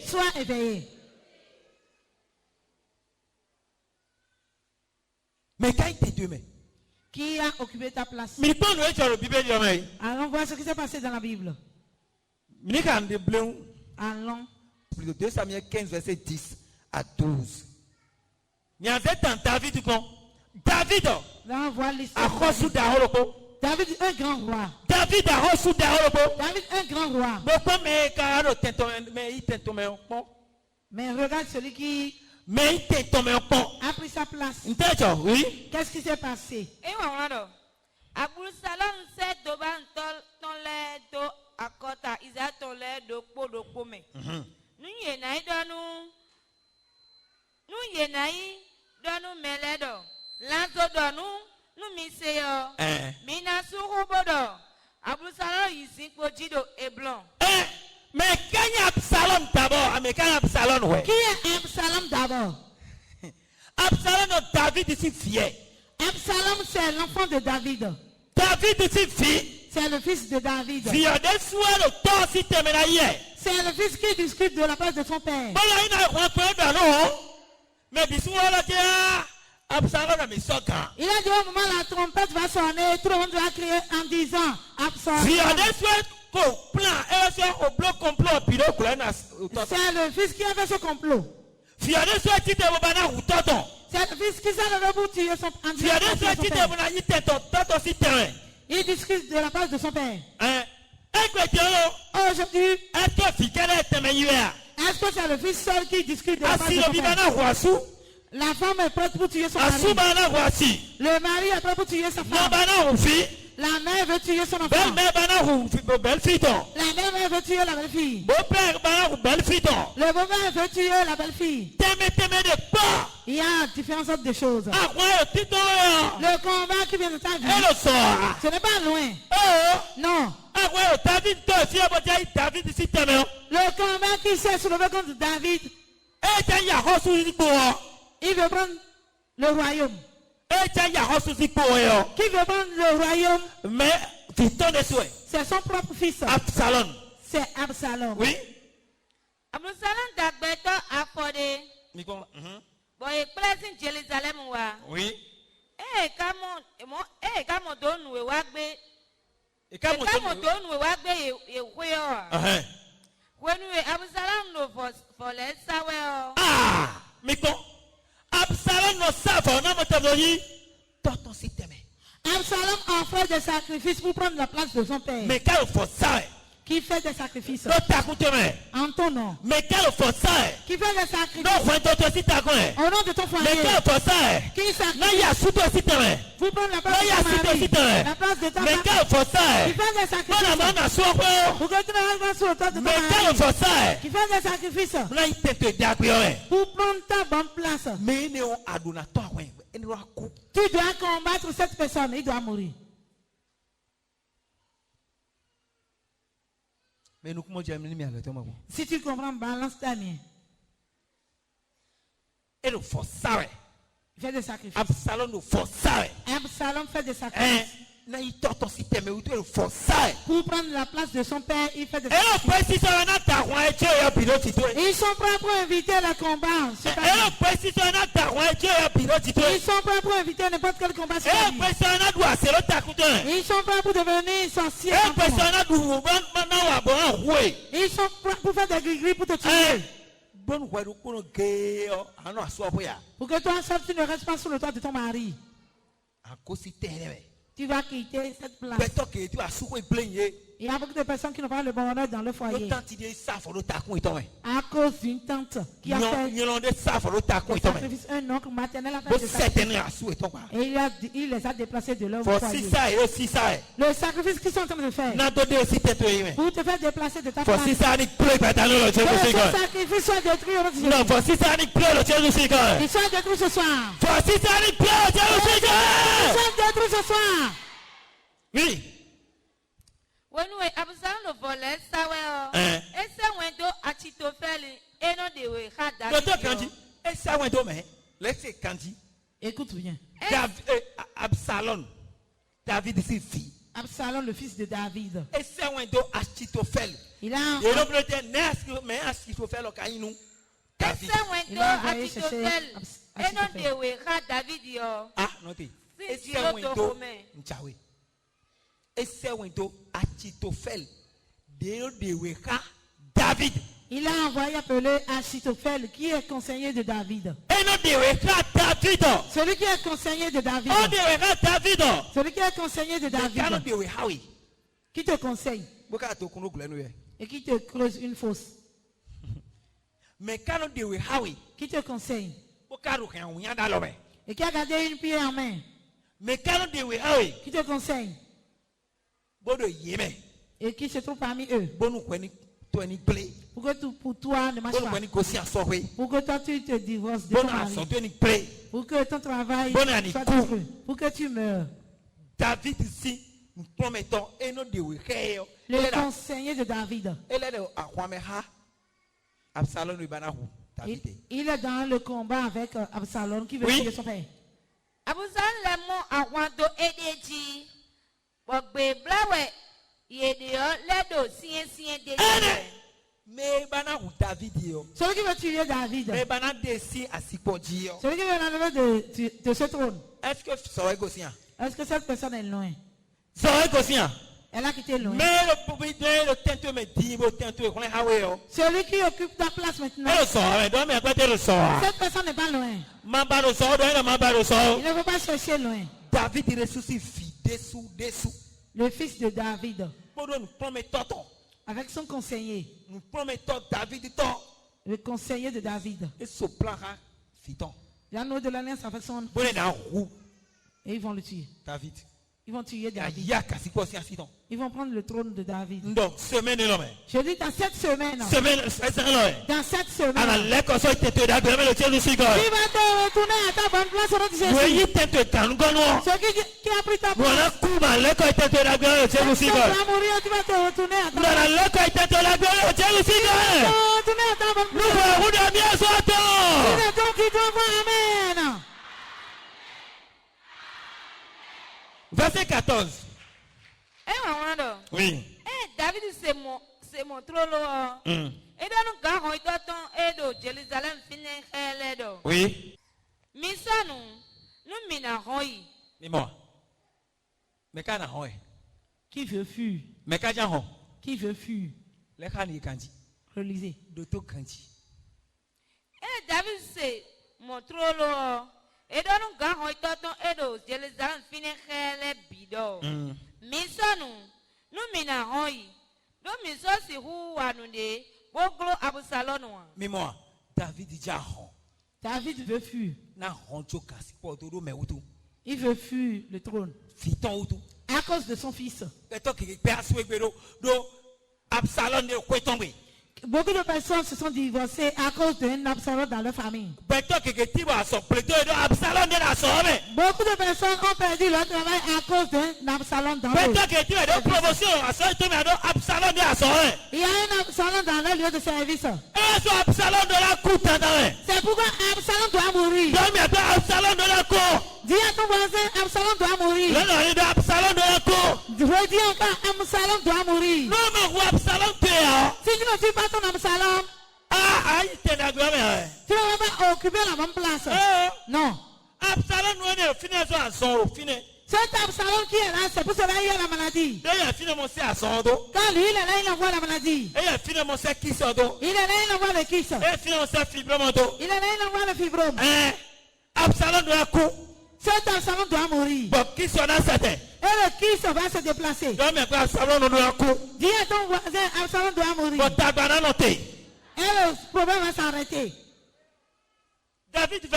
Sois éveillé. Qui a occupé ta place? Allons voir ce qui s'est passé dans la Bible. Allons. 2 Samuel 15, verset 10 à 12. David, là on voit l'histoire. David, un grand roi. David, un grand roi. Mais regarde celui qui a pris sa place. Qu'est-ce qui s'est passé? Donu meledo. Lanzo donu. Nu miseyo. Mina suru bodo. Absalom ici pojido et blanc. Mais quand il y a Absalom d'abord, mais quand il y a Absalom, ouais. Qui est Absalom d'abord? Absalom, David ici fier. Absalom, c'est l'enfant de David. David ici fille. C'est le fils de David. Fille de soir le temps si tu es hier. C'est le fils qui discute de la place de son père. Voilà, il a un peu de mais du soir là, Absalom a mis son camp. Il a dit au moment où la trompette va sonner, tout le monde va crier en disant Absalom. Fille de soir qu'au plan, et au bloc complot, puis c'est le fils qui a fait ce complot. Fille de soir qui te va ou tonton. C'est le fils qui s'est levé pour tuer son père. Fille de soir qui te va tonton si terrain. Il discute de la place de son père. Aujourd'hui, est-ce que c'est le fils seul qui discute de la place de son père? La femme est prête pour tuer son mari. Le mari est prêt pour tuer sa femme. La mère veut tuer son enfant. La mère veut tuer la belle-fille. Le beau-père veut tuer la belle-fille. Il y a différentes sortes de choses. Le combat qui vient de ta vie, ce n'est pas loin. Non. Le combat qui s'est soulevé contre David, il veut prendre le royaume. Qui veut prendre le royaume? Mais c'est son propre fils. Absalom. C'est Absalom. Oui. Absalom d'Agbeto a fondé. Bon, il plaît Jérusalem. Oui. Comment donne ou wagbe? Comment donne ou wagbe et when we Absalom no for let's say. Ah, mais bon. Absalom no savent, non, mais t'as tonton si t'aimes. Absalom offre des sacrifices pour prendre la place de son père. Mais quel faut ça? Qui fait des sacrifices? En ton nom. Mais quel faut ça? Qui fait des sacrifices? Non, tonton si t'as quoi? Au nom de ton foyer. Mais quel faut ça? Qui sacrifie? Non, il y a sous toi si t'aimes. Vous prenez la place de ton mari. La place de ta femme. Mais quel faut ça? Qui fait des sacrifices? Pour que tu ne restes pas sur le toit de ton mari. Mais quel faut ça? Qui fait des sacrifices? Là, il t'est d'accord. Pour prendre ta bonne place. Mais il est adonné toi, ouais. Tu dois combattre cette personne, il doit mourir. Mais nous comment dire si tu comprends, balance ta main. Et le faut ça. Il fait des sacrifices. Absalom nous faut ça. Absalom fait des sacrifices. Pour prendre la place de son père, il fait des sacrifices. Ils sont prêts pour inviter le combat. Ils sont prêts pour inviter n'importe quel combat. Ils sont prêts pour devenir sorciers. Ils sont prêts pour faire des gris-gris pour te tuer. Pour que toi seul tu ne restes pas sur le toit de ton mari. Tu vas quitter cette place. Il y a beaucoup de personnes qui n'ont pas le bonheur dans le foyer. À cause d'une tante qui a fait sacrifice, un oncle maternel a fait des sacrifices. Et il les a déplacés de leur foyer. Le sacrifice qu'ils sont en train de faire pour te faire déplacer de ta famille. Que ce sacrifice soit détruit au nom de Jésus. Il soit détruit ce soir. Il soit détruit ce soir. Oui. When we Absalom no volé sawe ese wendo achitofeli eno de we hada. Docteur Kandi, ese wendo mais laissez Kandi. Écoute bien. Absalom, David c'est fille. Absalom le fils de David. Ese wendo achitofeli. Il a et l'homme le dit mais achitofeli okainu. Ese wendo achitofeli eno de we hada David yo. Ah non ti. Ese wendo nchawe. Ese wendo Achitophel de David. Il a envoyé appeler Achitophel qui est conseiller de David. Celui qui est conseiller de David. Celui qui est conseiller de David. Qui te conseille et qui te creuse une fosse. Qui te conseille et qui a gardé une pierre en main. Qui te conseille et qui se trouve parmi eux. Pour que pour toi ne marche pas. Pour que toi tu te divorces de ton mari. Pour que ton travail soit détruit. Pour que tu meurs. David ici, nous promettons et nous disons le conseiller de David. Il est dans le combat avec Absalom qui veut tuer son père. Absalom le mot à Wando Edeji. Bogbe blawe yedio ledo sien de. Mais banahu David yo. Celui qui veut tuer David. Mais banade desi asipoji yo. Celui qui veut l'enlever de ce trône. Est-ce que ça va gosien? Est-ce que cette personne est loin? Ça va gosien? Elle a quitté loin. Mais le propriétaire le tente me dit le tente qu'on est hawe yo. Celui qui occupe ta place maintenant. Cette personne n'est pas loin. Il ne faut pas chercher loin. David ressuscite dessous. Le fils de David. Nous promettons. Avec son conseiller. Nous promettons David. Le conseiller de David. Et ce plan fiton. L'anneau de l'alliance avec son. Et ils vont le tuer. David. Ils vont tuer David. Ils vont prendre le trône de David. Donc, semaine est là. Je dis dans cette semaine. Dans cette semaine. Il va te retourner à ta bonne place au nom de Jésus. Celui qui a pris ta place. Tu vas mourir, tu vas te retourner à ta bonne place. Retourner à ta bonne place. C'est donc qui doit voir. Amen. Verset 14. Oui. David c'est mon trône. Et dans le cas où il doit Jérusalem finir. Oui. Misanu, nous minaroi. Mais moi. Mais quand on qui veut fuir? Mais quand on qui veut fuir? Les khani kanji. Relisez. D'auto kanji. David c'est mon trône. Et dans le cas où il doit Jérusalem finir bido. Misanu, nous minaroi. Nous misons si où à nous de Boglo Absalom. Mais moi, David dit David veut fuir. Il veut fuir le trône. À cause de son fils. Beaucoup de personnes se sont divorcées à cause d'un Absalom dans leur famille. Beaucoup de personnes ont perdu leur travail à cause d'un Absalom dans leur famille. Il y a un Absalom dans leur lieu de service. C'est pourquoi Absalom doit mourir. Dis à ton voisin, Absalom doit mourir. Dis encore, Absalom doit mourir. Si tu ne tues pas ton Absalom, tu ne vas pas occuper la bonne place. Non. Cet Absalom qui est là, c'est pour cela qu'il y a la maladie. Quand lui, il est là, il envoie la maladie. Il est là, il envoie le kiss. Il est là, il envoie le fibrome. Cet Absalom doit mourir. Et le kiss va se déplacer. Dis à ton voisin, Absalom doit mourir. Et le problème va s'arrêter. David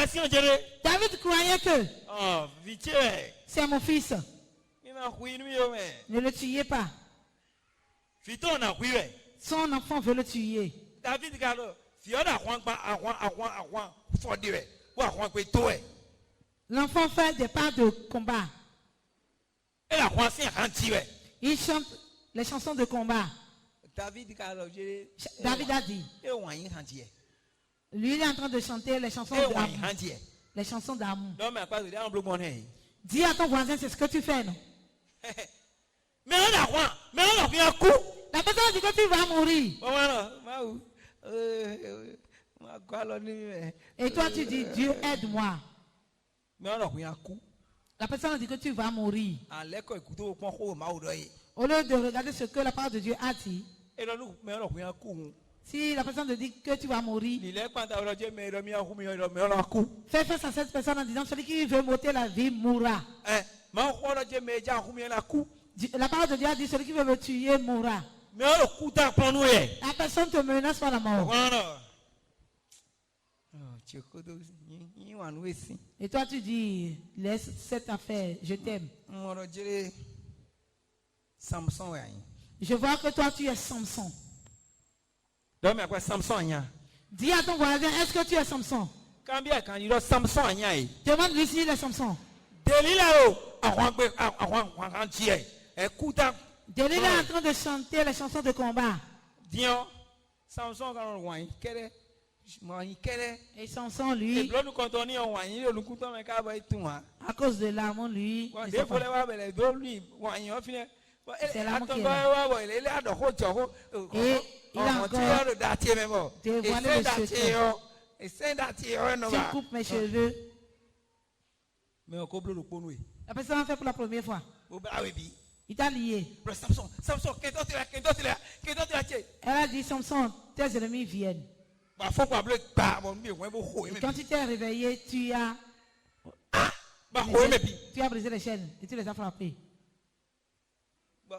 croyait que c'est mon fils. Ne le tuez pas. Son enfant veut le tuer. L'enfant fait des pas de combat. Il chante les chansons de combat. David a dit. Lui, il est en train de chanter les chansons d'amour. Les chansons d'amour. Dis à ton voisin, c'est ce que tu fais, non? La personne dit que tu vas mourir. Et toi, tu dis, Dieu aide-moi. La personne dit que tu vas mourir. Au lieu de regarder ce que la parole de Dieu a dit. Si la personne te dit que tu vas mourir, fais face à cette personne en disant celui qui veut m'ôter la vie mourra. La parole de Dieu a dit celui qui veut me tuer mourra. La personne te menace par la mort. Et toi tu dis laisse cette affaire, je t'aime. Je vois que toi tu es Samson. Donc, mais après Samson, il y a. Dis à ton voisin, est-ce que tu es Samson? Quand bien, quand il y a Samson, il y a. Demande-lui s'il est Samson. Delilah, écoute. Delilah est en train de chanter les chansons de combat. Dion, Samson, quand on voit, Et Samson, lui, à cause de l'amour, lui, c'est l'amour qui est là. Et il a encore dévoilé le secret. Tu coupes mes cheveux. La personne a fait pour la première fois. Il t'a lié. Elle a dit, Samson, tes ennemis viennent. Et quand tu t'es réveillé, tu as brisé les chaînes et tu les as frappés. Et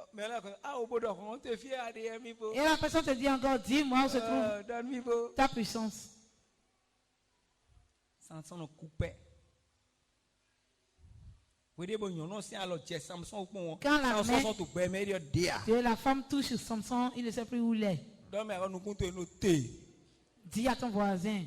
la personne te dit encore, dis-moi où se trouve ta puissance. Samson coupait. Quand la main de la femme touche Samson, il ne sait plus où il est. Dis à ton voisin.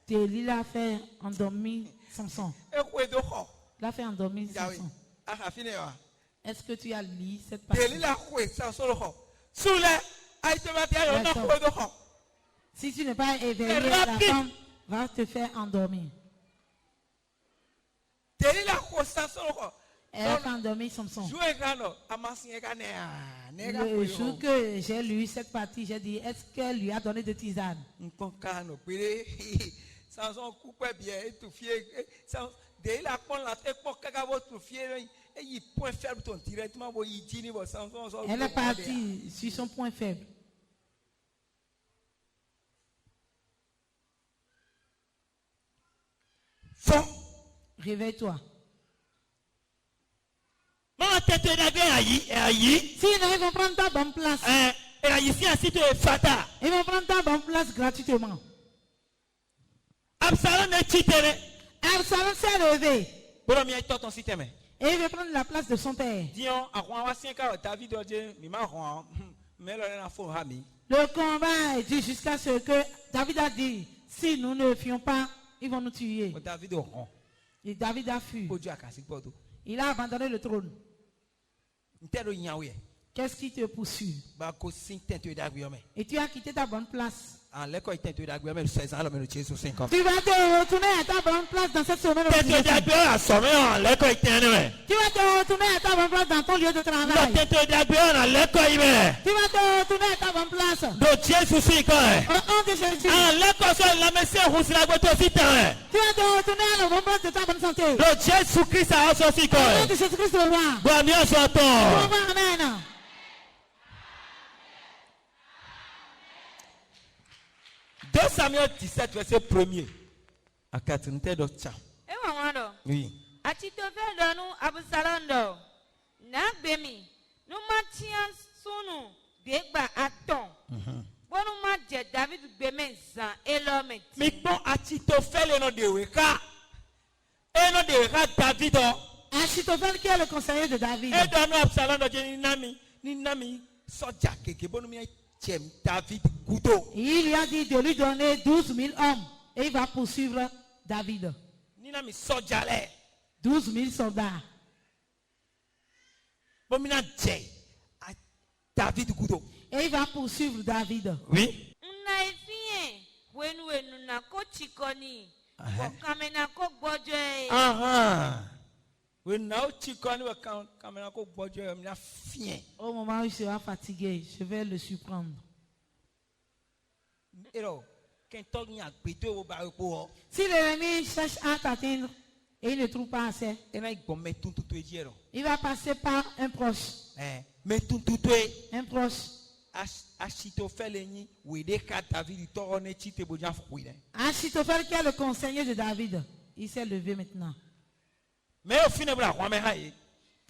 Delilah fait endormir Samson. L'a fait endormir Samson. Est-ce que tu as lu cette partie? Si tu n'es pas éveillé, la femme va te faire endormir. Elle a fait endormir Samson. Le jour que j'ai lu cette partie, j'ai dit, est-ce qu'elle lui a donné de tisane? Samson coupait bien, étouffé. Delilah prend la tête pour qu'elle point faible directement. Elle est partie sur son point faible. Réveille-toi. Si ils vont prendre ta bonne place, ils vont prendre ta bonne place gratuitement. Absalom s'est levé. Et il veut prendre la place de son père. Le combat est dit jusqu'à ce que David a dit, si nous ne le fions pas, ils vont nous tuer. Et David a fui. Il a abandonné le trône. Qu'est-ce qui te poursuit? Et tu as quitté ta bonne place. Tu vas te retourner à ta bonne place dans cette semaine. Tu vas te retourner à ta bonne place dans ton lieu de travail. Tu vas te retourner à ta bonne place. Au nom de Jésus. Tu vas te retourner à la bonne place de ta bonne santé. Au nom de Jésus-Christ le roi. Amen. 2 Samuel 17, verset 1er. À 4, nous t'aidons. Oui. Achitofel nous Absalom Nagbemi nous matiens sunu degba aton. Bon nous matje David Bemen Zan et l'homme. Mais bon Achitofel no de weka. Et no de weka David. Achitofel qui est le conseiller de David. Et dans nous Absalom ni nami soja keke bon nous David couteau. Il lui a dit de lui donner 12 000 hommes et il va poursuivre David. 12 000 soldats. David couteau. Et il va poursuivre David. Oui. Au moment où il sera fatigué, je vais le surprendre. Si l'ennemi cherche à t'atteindre et il ne trouve pas assez, il va passer par un proche. Un proche. Achitophel qui est le conseiller de David, il s'est levé maintenant.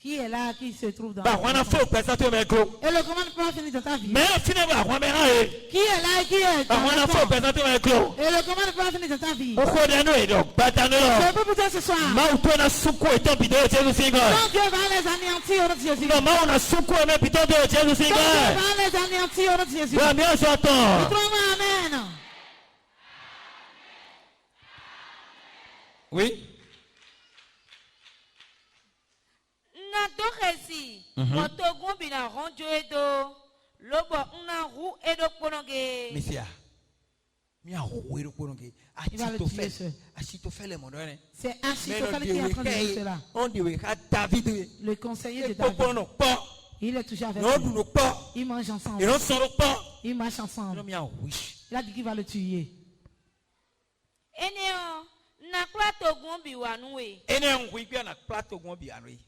Qui est là, qui se trouve dans Bah, on a fait personne tout mais gros. Et le commande pas fini dans ta vie. Mais finalement, on a Qui est là et qui est bah, dans on a fait personne tout mais gros. Et le commande pas fini dans ta vie. Au cours de nous, donc, bâtard. C'est pas pour toi ce soir. Ma ou toi, on a soukou et tant pis de Jésus Seigneur. Donc Dieu va les anéantir au nom de Jésus. Non, ma on a soukou et même pis de Jésus Donc Dieu Seigneur. va les anéantir au nom de Jésus. Ouais, bien j'entends. Dites-moi amen. Oui. Na do resi. Motogun bina ronjo edo. Lobo una ru edo kononge. Messieurs, mi a roué le kononge. Achitophel est mon donné. C'est Achitophel qui est en train de dire cela. On dit David. Le conseiller de David. Il est toujours avec lui. Ils mangent ensemble. Ils marchent ensemble. Il a dit qu'il va le tuer. Eneo na kwa togun bi wanue. Eneo ngui bien na plateau gon bi anui.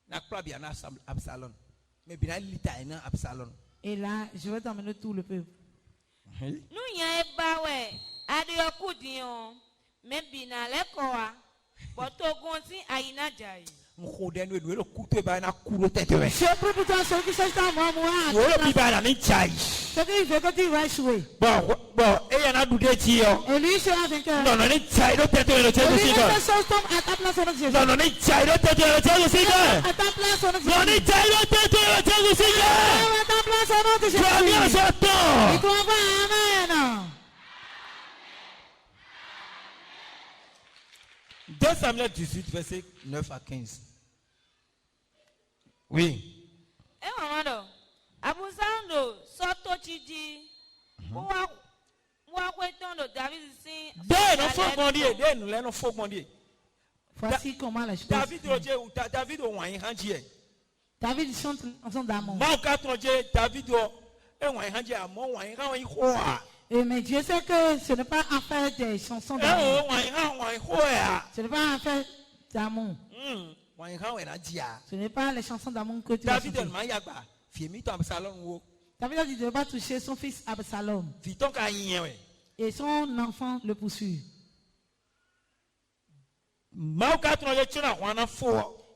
Na kwa bien na Absalom. Mais bien lita ena Absalom. Et là, je vais t'emmener tout le peuple. Nous y a bawe. Adio kudion. Me bina lekoa. Botogun si aina jai. Je peux Je prie pour toi, ceux qui sont à moi. C'est qu'il veut que tu vas échouer. Et lui sera vainqueur. Non, non, Et lui, les choses tombent à ta place au nom de Jésus. non, non, À ta place au nom de Jésus. À ta place au nom de Jésus. Et toi, amen. 2 Samuel 18, verset 9 à 15. Oui. Eh mamado. Abusando soto chiji. Wa kwetondo David sin. Voici comment les choses. David chante une chanson d'amour. Mais Dieu sait que ce n'est pas affaire des chansons d'amour. Ce n'est pas affaire d'amour. Ce n'est pas les chansons d'amour que tu as chanté. David a dit de ne pas toucher son fils Absalom. Et son enfant le poursuit.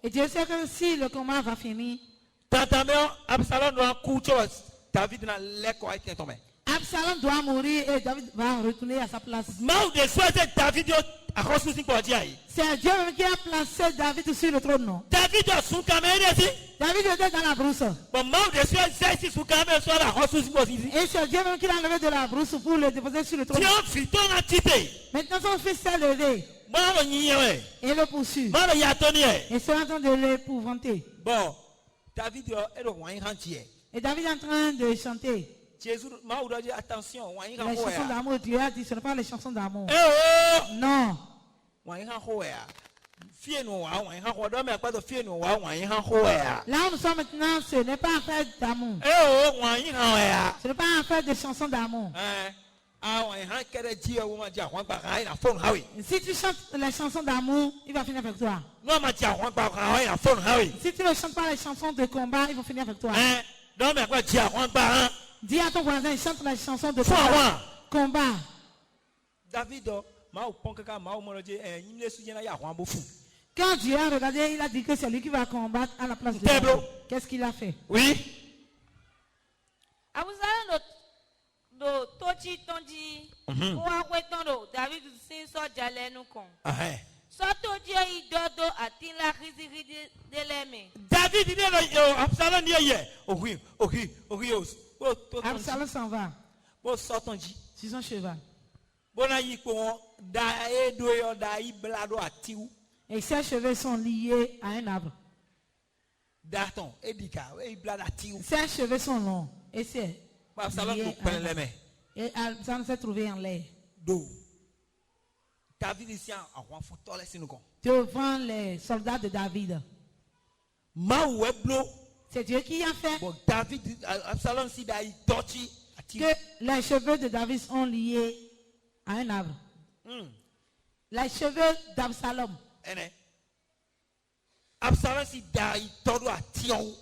Et Dieu sait que si le combat va finir, Absalom doit mourir et David va retourner à sa place. C'est Dieu qui a placé David sur le trône. Non? David était dans la brousse. Et c'est Dieu même qui l'a enlevé de la brousse pour le déposer sur le trône. Maintenant son fils s'est levé. Et le poursuit. Et c'est en train de l'épouvanter. Et David est en train de chanter. Les chansons d'amour, Dieu a dit, ce n'est pas les chansons d'amour. Non. Là où nous sommes maintenant, ce n'est pas affaire d'amour. Ce n'est pas affaire de chansons d'amour. Si tu chantes les chansons d'amour, il va finir avec toi. Si tu ne chantes pas les chansons de combat, il va finir avec toi. Dis à ton voisin, il chante les chansons de combat. David, quand Dieu a regardé, il a dit que c'est lui qui va combattre à la place de David. Qu'est-ce qu'il a fait? Oui. Do tochi tonji wa kwetondo David sin so jale nu kon so toji idodo atila khiziri deleme David dit Absalom dit Absalom s'en va sur son cheval. Et ses cheveux sont liés à un arbre. Ses cheveux sont longs et c'est et Absalom s'est trouvé en l'air. Devant les soldats de David. C'est Dieu qui a fait que les cheveux de David sont liés à un arbre. Les cheveux d'Absalom.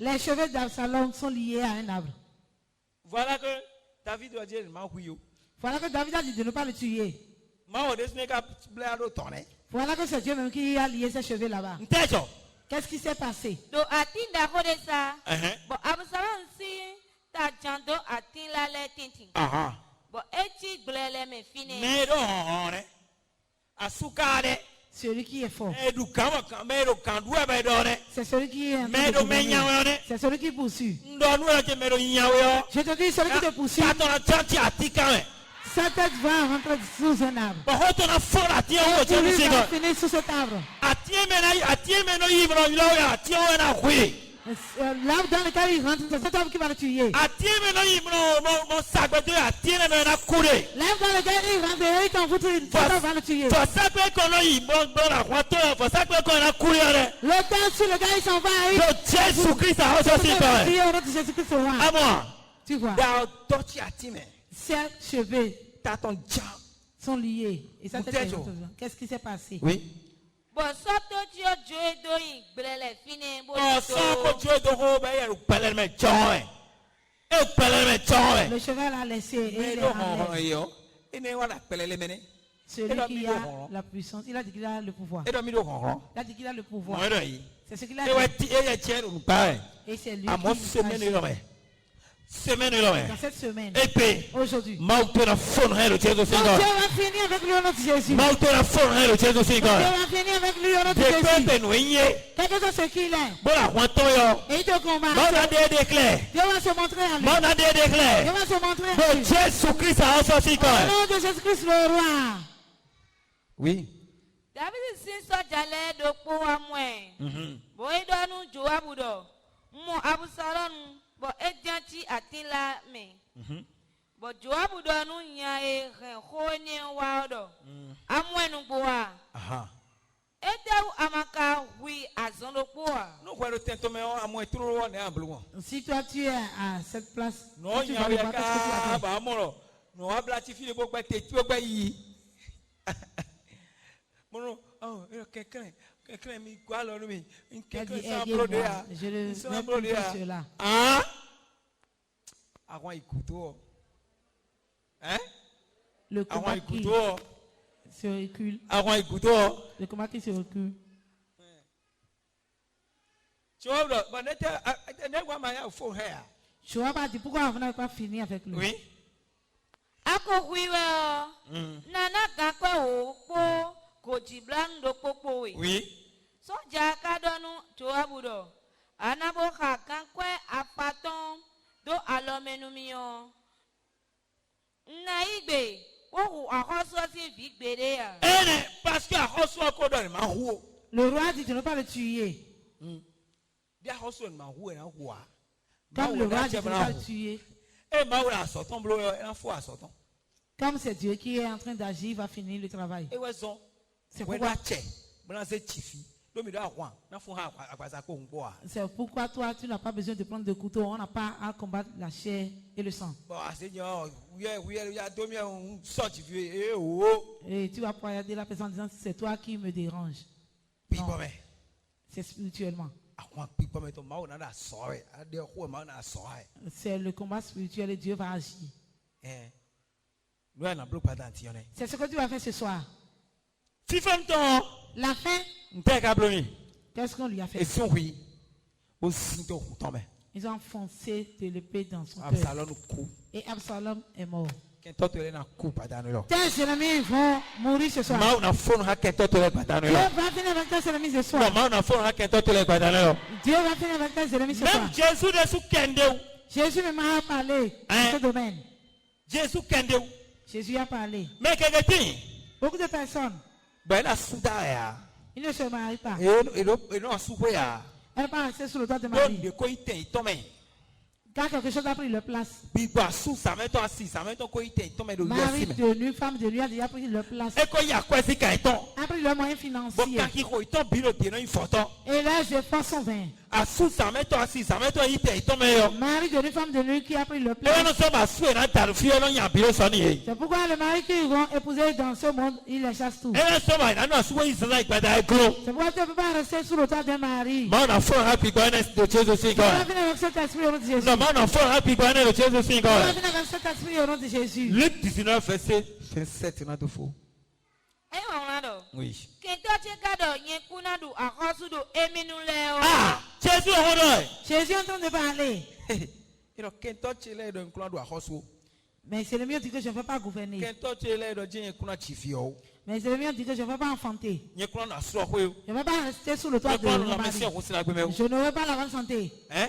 Les cheveux d'Absalom sont liés à un arbre. Voilà que David a dit, voilà que David a dit de ne pas le tuer. Voilà que c'est Dieu même qui a lié ses cheveux là-bas. Qu'est-ce qui s'est passé? Do atinda kodesa. Bon Absalom si ta jando atinla le tintin. Bon eti glele me fine. Mais non, asukade. Celui qui est fort. C'est celui qui est c'est celui qui poursuit. Je te dis, celui qui te poursuit, sa tête va rentrer sous un arbre. Et lui va finir sous cet arbre. L'arbre dans lequel il rentre, c'est cet arbre qui va le tuer. L'arbre dans lequel il rentre, il t'envoûte, cet arbre va le tuer. Le temps sur lequel il s'en va, tu vois, ses cheveux sont liés. Et ça, qu'est-ce qui s'est passé? Oui. Bon, soto dio joe doing blele fine bo. Le cheval a laissé et il est celui qui a la puissance, il a dit qu'il a le pouvoir. Il a dit qu'il a le pouvoir. C'est ce qu'il a dit. Et c'est lui qui dans cette semaine, aujourd'hui, Dieu va finir avec lui au nom de Jésus. Dieu va finir avec lui au nom de Jésus. Quel que soit ce qu'il est, et il te combat. Dieu va se montrer à lui. Dieu va se montrer à lui. Au nom de Jésus-Christ le roi. Oui. David sin sojale do po amwe. Bo edonu Joabudo. Mo Absalom bo ejanti atila me. Bo Joabudo nu nya e khone wado. Amwe nu boa. Edewu amaka wi azondo boa. Si toi tu es à cette place, non, il y a pas non, quelqu'un me quoi quelqu'un sans broder. Je le mets cela. Avant il couteau. Hein? Le combat qui se recule. Avant il couteau. Le combat qui se recule. Tu vois, je vois pas pourquoi vous n'avez pas fini avec lui. Oui. Ako huiwe nana gakwe po kojiblando popo we. Oui. Soja kadonu Joabudo. Anaboka kankwe apaton do alomenumio. Naigbe wo ahoso ti vigbere ya. Parce que ahoso ko do ma huo. Le roi dit de ne pas le tuer. Bien ahoso ma huo na huo. Comme le roi dit de ne pas le tuer. Comme c'est Dieu qui est en train d'agir, il va finir le travail. C'est pourquoi toi, tu n'as pas besoin de prendre de couteau. On n'a pas à combattre la chair et le sang. Et tu vas poignarder la personne en disant, c'est toi qui me dérange. Non. C'est spirituellement. C'est le combat spirituel et Dieu va agir. C'est ce que tu vas faire ce soir. La fin. Qu'est-ce qu'on lui a fait? Ils ont enfoncé de l'épée dans son cœur. Et Absalom est mort. Tes ennemis vont mourir ce soir. Dieu va finir avec tes ennemis ce soir. Dieu va finir avec tes ennemis ce soir. Jésus m'a parlé dans ce domaine. Jésus a parlé. Beaucoup de personnes, ils ne se marient pas. Elles partent rester sur le toit de Marie. Car quelque chose a pris leur place. Marie de nuit, femme de nuit a déjà pris leur place. A pris leurs moyens financiers. Et leurs efforts sont vains. Marie de nuit, femme de nuit qui a pris leur place. C'est pourquoi le mari qui vont épouser dans ce monde, il les chasse tout. C'est pourquoi tu ne peux pas rester sous le toit d'un mari. Tu vas venir avec cet esprit au nom de Jésus. Tu vas venir avec cet esprit au nom de Jésus. Luc 19, verset 27. Oui. Ah, Jésus est là. Jésus est en train de parler. Et donc, quand tu es là, donc, on doit recevoir. Mais c'est le mieux dit que je ne veux pas gouverner. Quand tu es là, donc, on a chifio. Mais c'est le mieux dit que je ne veux pas enfanter. Je ne Je ne veux pas rester sous le toit de mon mari. Je ne veux pas la bonne santé. Hein?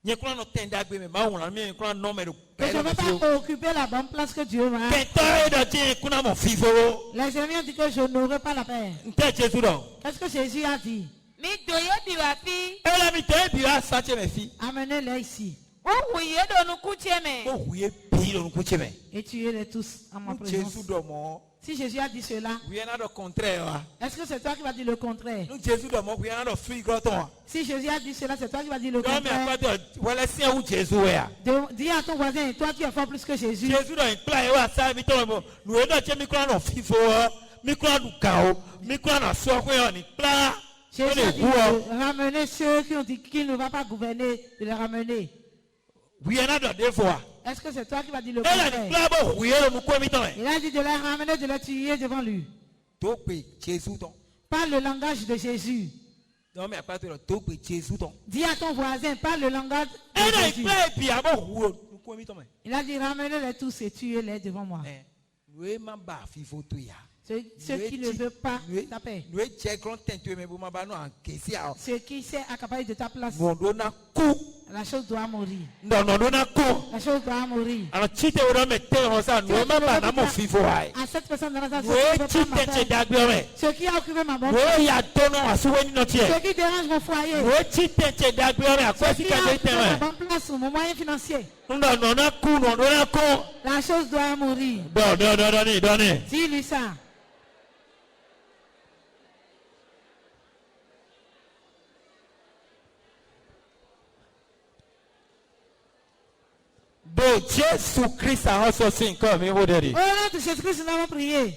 Je ne veux pas occuper la bonne place que Dieu m'a. Les amis ont dit que je n'aurai pas la paix. Qu'est-ce que Jésus a dit? Amenez-les ici. Et tuez-les tous en ma présence. Si Jésus a dit cela, est-ce que c'est toi qui vas dire le contraire? Si Jésus a dit cela, c'est toi qui vas dire le contraire. Dis à ton voisin, toi tu es fort plus que Jésus. Jésus a dit de ramener ceux qui ont dit qu'il ne va pas gouverner, de les ramener. Est-ce que c'est toi qui vas dire le contraire? Il a dit de les ramener, de les tuer devant lui. Parle le langage de Jésus. Dis à ton voisin, parle le langage de Jésus. Il a dit ramenez-les tous et tuez-les devant moi. Ceux qui ne veulent pas ta paix. Ceux qui s'est accaparé de ta place. La chose doit mourir. La chose doit mourir. À cette personne dans la salle, ceux qui ont occupé ma bonne, ceux qui dérangent mon foyer, ceux qui ont occupé ma bonne place ou mon moyen financier. La chose doit mourir. Dis-lui ça. Jésus Christ a reçu 5 ans. Au nom de Jésus Christ, nous avons prié.